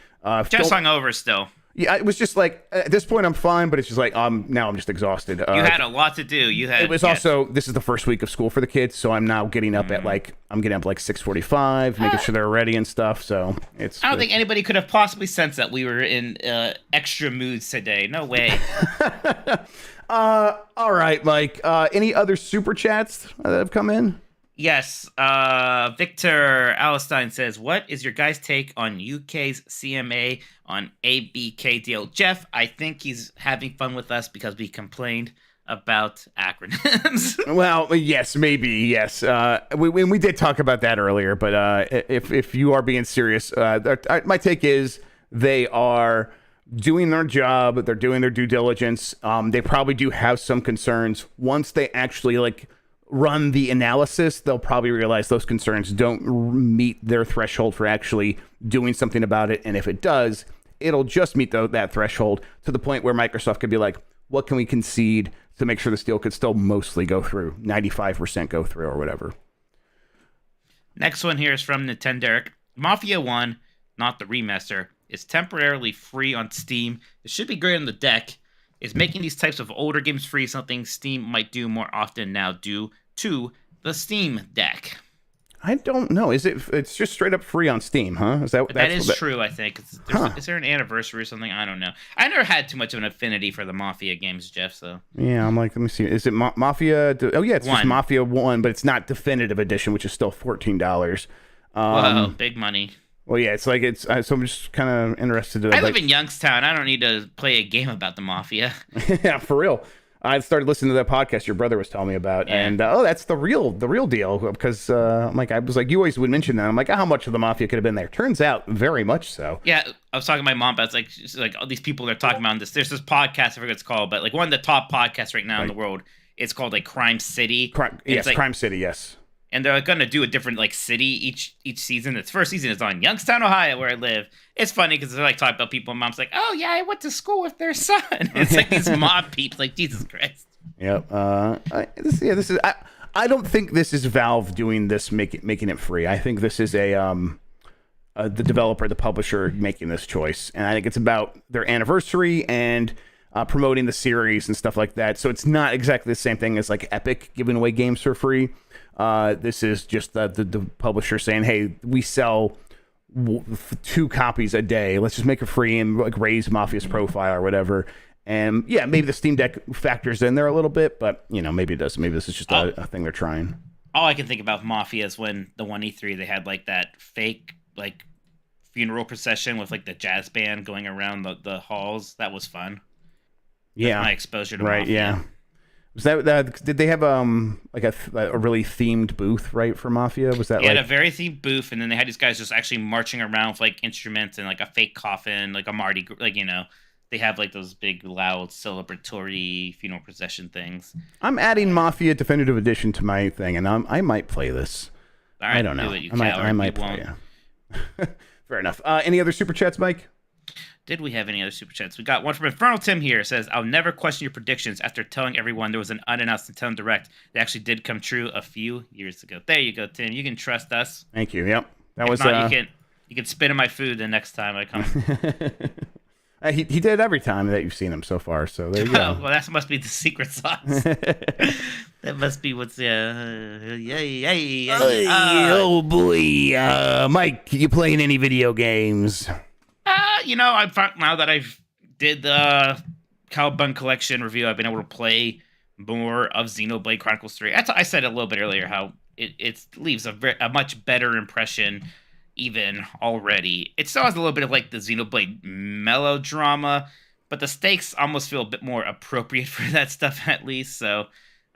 just hung over still. Yeah, it was just like at this point I'm fine, but it's just like now I'm just exhausted. You had a lot to do. It was also this is the first week of school for the kids, so I'm now getting up at like 6:45, making sure they're ready and stuff. So I don't think anybody could have possibly sensed that we were in extra moods today. No way. All right, Mike. Any other super chats that have come in? Yes. Victor Alistine says, what is your guys' take on UK's CMA on ABK deal? Jeff, I think he's having fun with us because we complained about acronyms. Well, yes, maybe, yes. We did talk about that earlier, but if you are being serious, my take is they are doing their job. They're doing their due diligence. They probably do have some concerns. Once they actually run the analysis, they'll probably realize those concerns don't meet their threshold for actually doing something about it. And if it does, it'll just meet that threshold to the point where Microsoft could be like, what can we concede to make sure this deal could still mostly go through, 95% go through or whatever. Next one here is from Nintendo. Mafia 1, not the remaster, is temporarily free on Steam. It should be great on the deck. Is making these types of older games free something Steam might do more often now due to the Steam Deck? I don't know. It's just straight up free on Steam, huh? That is true, I think. Is there an anniversary or something? I don't know. I never had too much of an affinity for the Mafia games, Jeff, so. Yeah, I'm like, let me see. Is it Mafia? Oh, yeah, it's 1. Just Mafia 1, but it's not Definitive Edition, which is still $14. Whoa, big money. Well, yeah, so I'm just kind of interested. I live in Youngstown. I don't need to play a game about the Mafia. Yeah, for real. I started listening to that podcast your brother was telling me about, and that's the real deal. Because I was like, you always would mention that. I'm like, how much of the Mafia could have been there? Turns out, very much so. Yeah, I was talking to my mom about she's like all these people are talking about this. There's this podcast, I forget what it's called, but one of the top podcasts right now in the world. It's called Crime City. Crime City, yes. And they're going to do a different city each season. Its first season is on Youngstown, Ohio, where I live. It's funny because they're talking about people. And mom's like, "Oh yeah, I went to school with their son." It's like these mob people. Jesus Christ. Yep. This is. I don't think this is Valve doing this, making it free. I think this is the developer, the publisher, making this choice, and I think it's about their anniversary and promoting the series and stuff like that. So it's not exactly the same thing as Epic giving away games for free. This is just the publisher saying, hey, we sell 2 copies a day. Let's just make it free and like raise Mafia's profile or whatever. And yeah, maybe the Steam Deck factors in there a little bit, but maybe it does. Maybe this is just a thing they're trying. All I can think about Mafia is when the 1E3 they had like that fake like funeral procession with like the jazz band going around the halls. That was fun. Yeah, that's my exposure to Mafia. Right. Yeah. Was that did they have like a really themed booth right for Mafia? Was that had a very themed booth, and then they had these guys just actually marching around with like instruments and like a fake coffin, like a Mardi, like they have like those big loud celebratory funeral procession things. I'm adding Mafia Definitive Edition to my thing, and I might play this. All right, I don't know. I might play. Yeah. Fair enough. Any other super chats, Mike? Did we have any other super chats? We got one from Infernal Tim here. It says, I'll never question your predictions after telling everyone there was an unannounced Nintendo Direct that actually did come true a few years ago. There you go, Tim. You can trust us. Thank you. Yep. That if was not, you can spit in my food the next time I come. He did every time that you've seen him so far, so there you go. Well, that must be the secret sauce. That must be what's oh boy, Mike, you playing any video games? I found now that I've did the Cowabunga Collection review, I've been able to play more of Xenoblade Chronicles 3. I said a little bit earlier how it leaves a much better impression even already. It still has a little bit of like the Xenoblade melodrama, but the stakes almost feel a bit more appropriate for that stuff at least. So,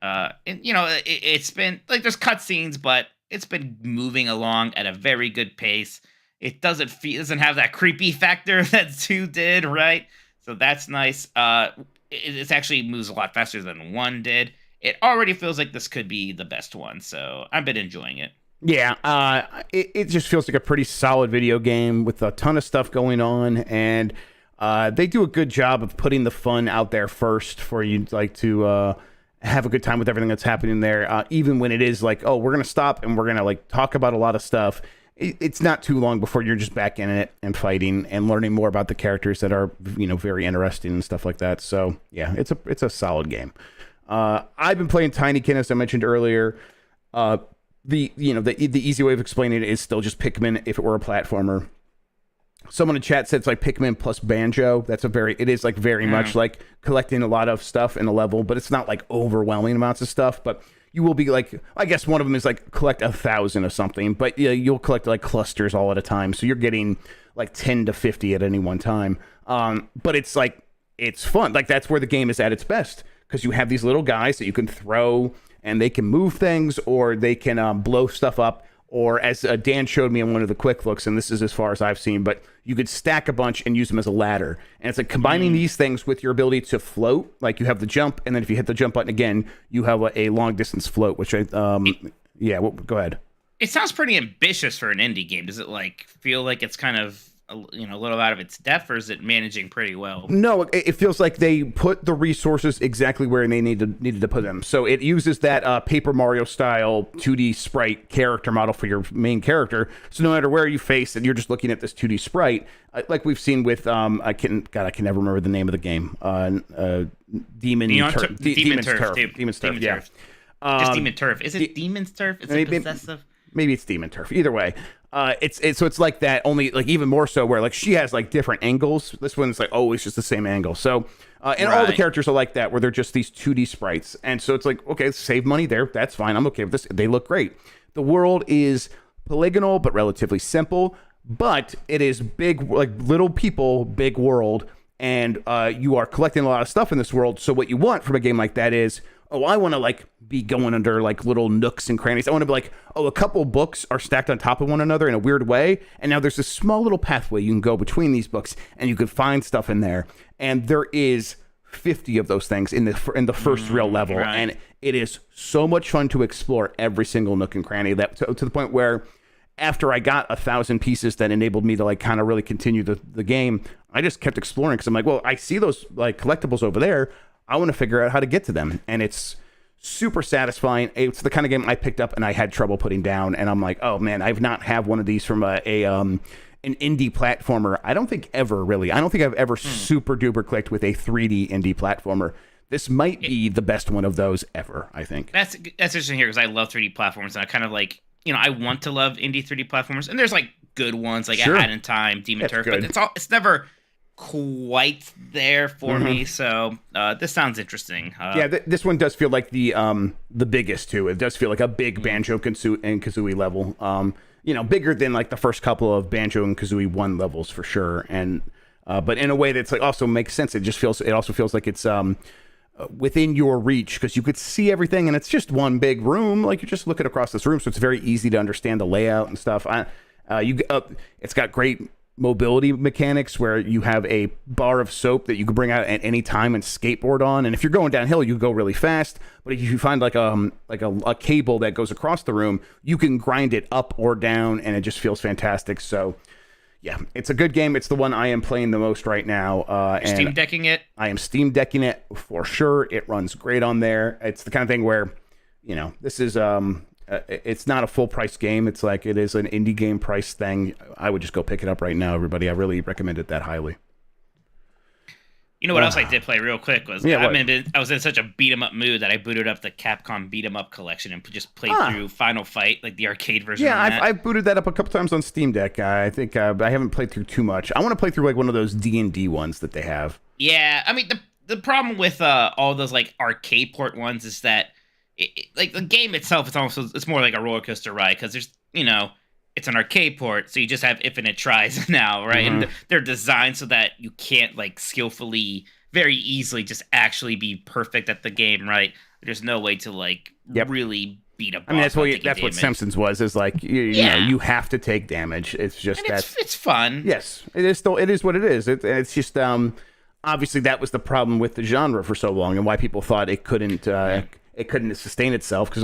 it's been like there's cutscenes, but it's been moving along at a very good pace. It doesn't have that creepy factor that 2 did, right? So that's nice. It actually moves a lot faster than 1 did. It already feels like this could be the best one, so I've been enjoying it. Yeah, it just feels like a pretty solid video game with a ton of stuff going on, and they do a good job of putting the fun out there first for you to have a good time with everything that's happening there. Even when it is like, oh, we're gonna stop and we're gonna like talk about a lot of stuff. It's not too long before you're just back in it and fighting and learning more about the characters that are very interesting and stuff like that. So yeah, it's a solid game. I've been playing Tinykin, as I mentioned earlier. The easy way of explaining it is still just Pikmin if it were a platformer. Someone in chat said it's like Pikmin plus Banjo. It is like very much like collecting a lot of stuff in a level, but it's not like overwhelming amounts of stuff. But you will be like, I guess one of them is like collect 1,000 of something, but you'll collect like clusters all at a time. So you're getting like 10 to 50 at any one time. But it's like, it's fun. Like that's where the game is at its best, because you have these little guys that you can throw and they can move things, or they can blow stuff up, or as Dan showed me in one of the quick looks, and this is as far as I've seen, but you could stack a bunch and use them as a ladder. And it's like combining these things with your ability to float. Like you have the jump, and then if you hit the jump button again, you have a long distance float, which go ahead. It sounds pretty ambitious for an indie game. Does it like feel like it's kind of a little out of its depth, or is it managing pretty well? No, it feels like they put the resources exactly where they needed to put them. So it uses that Paper Mario style 2D sprite character model for your main character. So no matter where you face it, you're just looking at this 2D sprite, like we've seen with I can never remember the name of the game. Demon's Turf. Yeah. Just Demon Turf. Is it Demon's Turf? Is it possessive? Maybe it's Demon Turf. Either way, it's like that. Only like even more so, where like she has like different angles. This one's like always just the same angle. So and all the characters are like that, where they're just these 2D sprites. And so it's like, okay, save money there. That's fine. I'm okay with this. They look great. The world is polygonal but relatively simple, but it is big, like little people, big world, and you are collecting a lot of stuff in this world. So what you want from a game like that is, oh, I want to like be going under like little nooks and crannies. I want to be like, oh, a couple books are stacked on top of one another in a weird way, and now there's this small little pathway you can go between these books, and you can find stuff in there. And there is 50 of those things in the first real level, right. And it is so much fun to explore every single nook and cranny, that to the point where after I got 1,000 pieces that enabled me to like kind of really continue the game, I just kept exploring, because I'm like, well, I see those like collectibles over there. I want to figure out how to get to them. And it's super satisfying. It's the kind of game I picked up and I had trouble putting down. And I'm like, oh man, I've not had one of these from an indie platformer. I don't think ever really. I don't think I've ever super duper clicked with a 3D indie platformer. This might be the best one of those ever, I think. That's interesting here, because I love 3D platforms, and I kind of like, I want to love indie 3D platformers, and there's like good ones like Sure. A Hat in Time, Demon It's Turf, good. but it's never quite there for me. So this sounds interesting. Yeah, this one does feel like the biggest too. It does feel like a big Banjo and Kazooie level. Bigger than like the first couple of Banjo and Kazooie 1 levels for sure. And but in a way that's like also makes sense. It also feels like it's within your reach because you could see everything and it's just one big room. Like you're just looking across this room, so it's very easy to understand the layout and stuff. It's got great mobility mechanics where you have a bar of soap that you can bring out at any time and skateboard on, and if you're going downhill you go really fast, but if you find like a cable that goes across the room, you can grind it up or down and it just feels fantastic. So yeah, it's a good game. It's the one I am playing the most right now. And Steam Decking it. I am Steam Decking it for sure. It runs great on there. It's the kind of thing where this is it's not a full price game. It's like it is an indie game price thing. I would just go pick it up right now, everybody. I really recommend it that highly. You know what else I did play real quick was Yeah, what? I was in such a beat 'em up mood that I booted up the Capcom beat 'em up collection and just played through Final Fight, like the arcade version. Yeah, of that. I've booted that up a couple times on Steam Deck. I think I haven't played through too much. I want to play through like one of those D&D ones that they have. Yeah, I mean the problem with all those like arcade port ones is that like the game itself, it's more like a roller coaster ride because there's it's an arcade port, so you just have infinite tries now, right? Mm-hmm. And they're designed so that you can't like skillfully, very easily, just actually be perfect at the game, right? There's no way to like really beat a boss. I mean, that's what damage. Simpsons was. Is like you have to take damage. It's just And it's fun. Yes, it is what it is. It's just obviously that was the problem with the genre for so long and why people thought it couldn't sustain itself because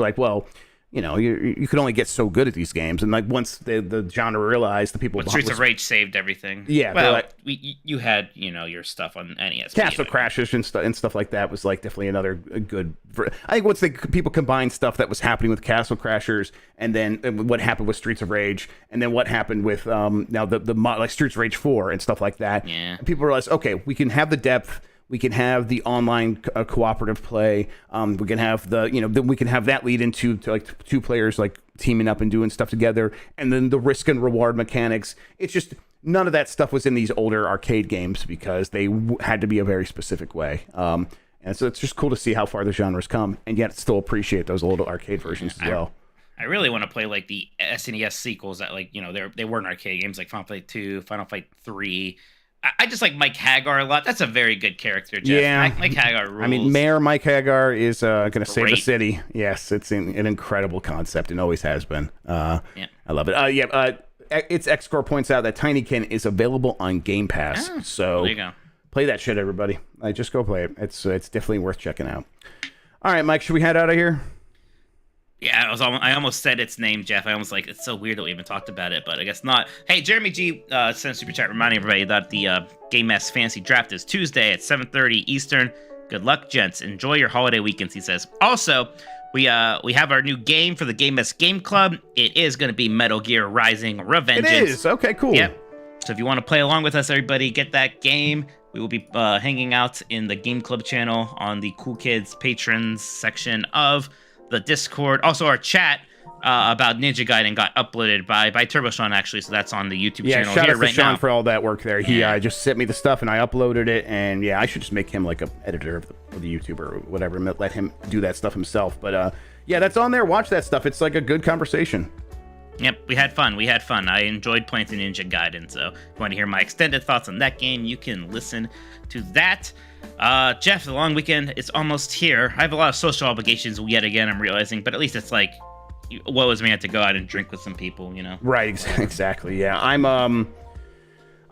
you could only get so good at these games, and like once the genre realized the people. But Streets of Rage saved everything. Yeah, well, you had your stuff on NES. Castle Crashers and stuff like that was like definitely another good. I think once people combined stuff that was happening with Castle Crashers, and then what happened with Streets of Rage, and then what happened with now the like Streets of Rage 4 and stuff like that. Yeah, and people realized, okay, we can have the depth. We can have the online cooperative play. We can have then we can have that lead into like two players like teaming up and doing stuff together, and then the risk and reward mechanics. It's just none of that stuff was in these older arcade games because they had to be a very specific way. And so it's just cool to see how far the genre's come, and yet still appreciate those old arcade versions as well. I really want to play like the SNES sequels that they weren't arcade games like Final Fight 2, Final Fight 3. I just like Mike Hagar a lot. That's a very good character, Jeff. Yeah. Mike Hagar rules. I mean, Mayor Mike Hagar is going to save the Great. city. Yes, it's an incredible concept and always has been. I love it. It's X-Score points out that Tinykin is available on Game Pass. So there you go. Play that shit, everybody. Just go play it. It's definitely worth checking out. All right, Mike, should we head out of here? Yeah, I almost said its name, Jeff. I almost like it's so weird that we even talked about it, but I guess not. Hey, Jeremy G sent a super chat reminding everybody that the Game Mess Fantasy Draft is Tuesday at 7:30 Eastern. Good luck, gents. Enjoy your holiday weekends, he says. Also, we have our new game for the Game Mess Game Club. It is going to be Metal Gear Rising Revengeance. It is. Okay, cool. Yep. So if you want to play along with us, everybody, get that game. We will be hanging out in the Game Club channel on the Cool Kids Patrons section of the Discord. Also, our chat about Ninja Gaiden got uploaded by TurboSean, actually, so that's on the YouTube channel shout here out to right Sean now. for all that work there. He just sent me the stuff and I uploaded it, and I should just make him like a editor of the YouTuber or whatever, and let him do that stuff himself. But that's on there. Watch that stuff. It's like a good conversation. Yep, we had fun. I enjoyed playing the Ninja Gaiden, so if you want to hear my extended thoughts on that game, you can listen to that. Jeff, the long weekend is almost here. I have a lot of social obligations yet again, I'm realizing, but at least it's like, woe is me, I have to go out and drink with some people, Right, exactly. Yeah,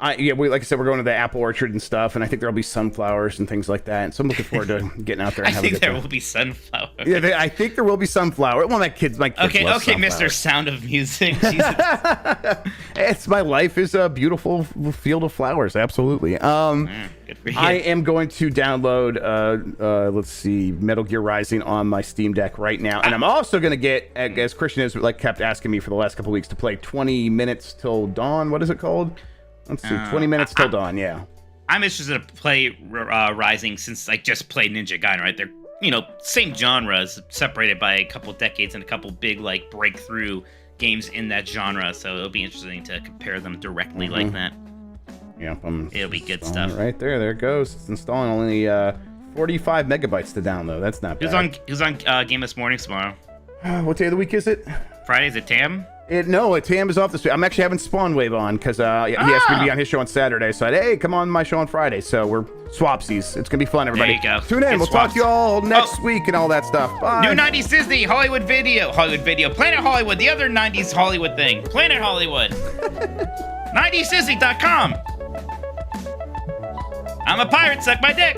like I said, we're going to the apple orchard and stuff, and I think there'll be sunflowers and things like that. So I'm looking forward to getting out there and I having think a good there time. will be sunflowers. Yeah, I think there will be sunflower. Well, my kids Okay, love Mr. sunflowers. Sound of Music. Jesus. It's my life is a beautiful field of flowers. Absolutely. Good for you. I am going to download, let's see, Metal Gear Rising on my Steam Deck right now, and I'm also going to get, as Christian has kept asking me for the last couple weeks, to play 20 Minutes Till Dawn. What is it called? Let's see, 20 Minutes Till Dawn. Yeah. I'm interested to play Rising since I just played Ninja Gaiden, right? They're, same genres, separated by a couple decades and a couple big, like, breakthrough games in that genre, so it'll be interesting to compare them directly like that. Yeah, It'll be good installing stuff. it right there. There it goes. It's installing. Only 45 megabytes to download. That's not bad. Who's on Game This Morning tomorrow? What day of the week is it? Friday's at Tam? No, Tam is off this week. I'm actually having Spawn Wave on because he asked me to be on his show on Saturday. So I said, hey, come on my show on Friday. So we're swapsies. It's going to be fun, everybody. There you go. Tune in. Get We'll swapped. talk to you all next week and all that stuff. Bye. New 90s Disney, Hollywood Video, Planet Hollywood, the other 90s Hollywood thing, Planet Hollywood. 90sdisney.com. I'm a pirate, suck my dick.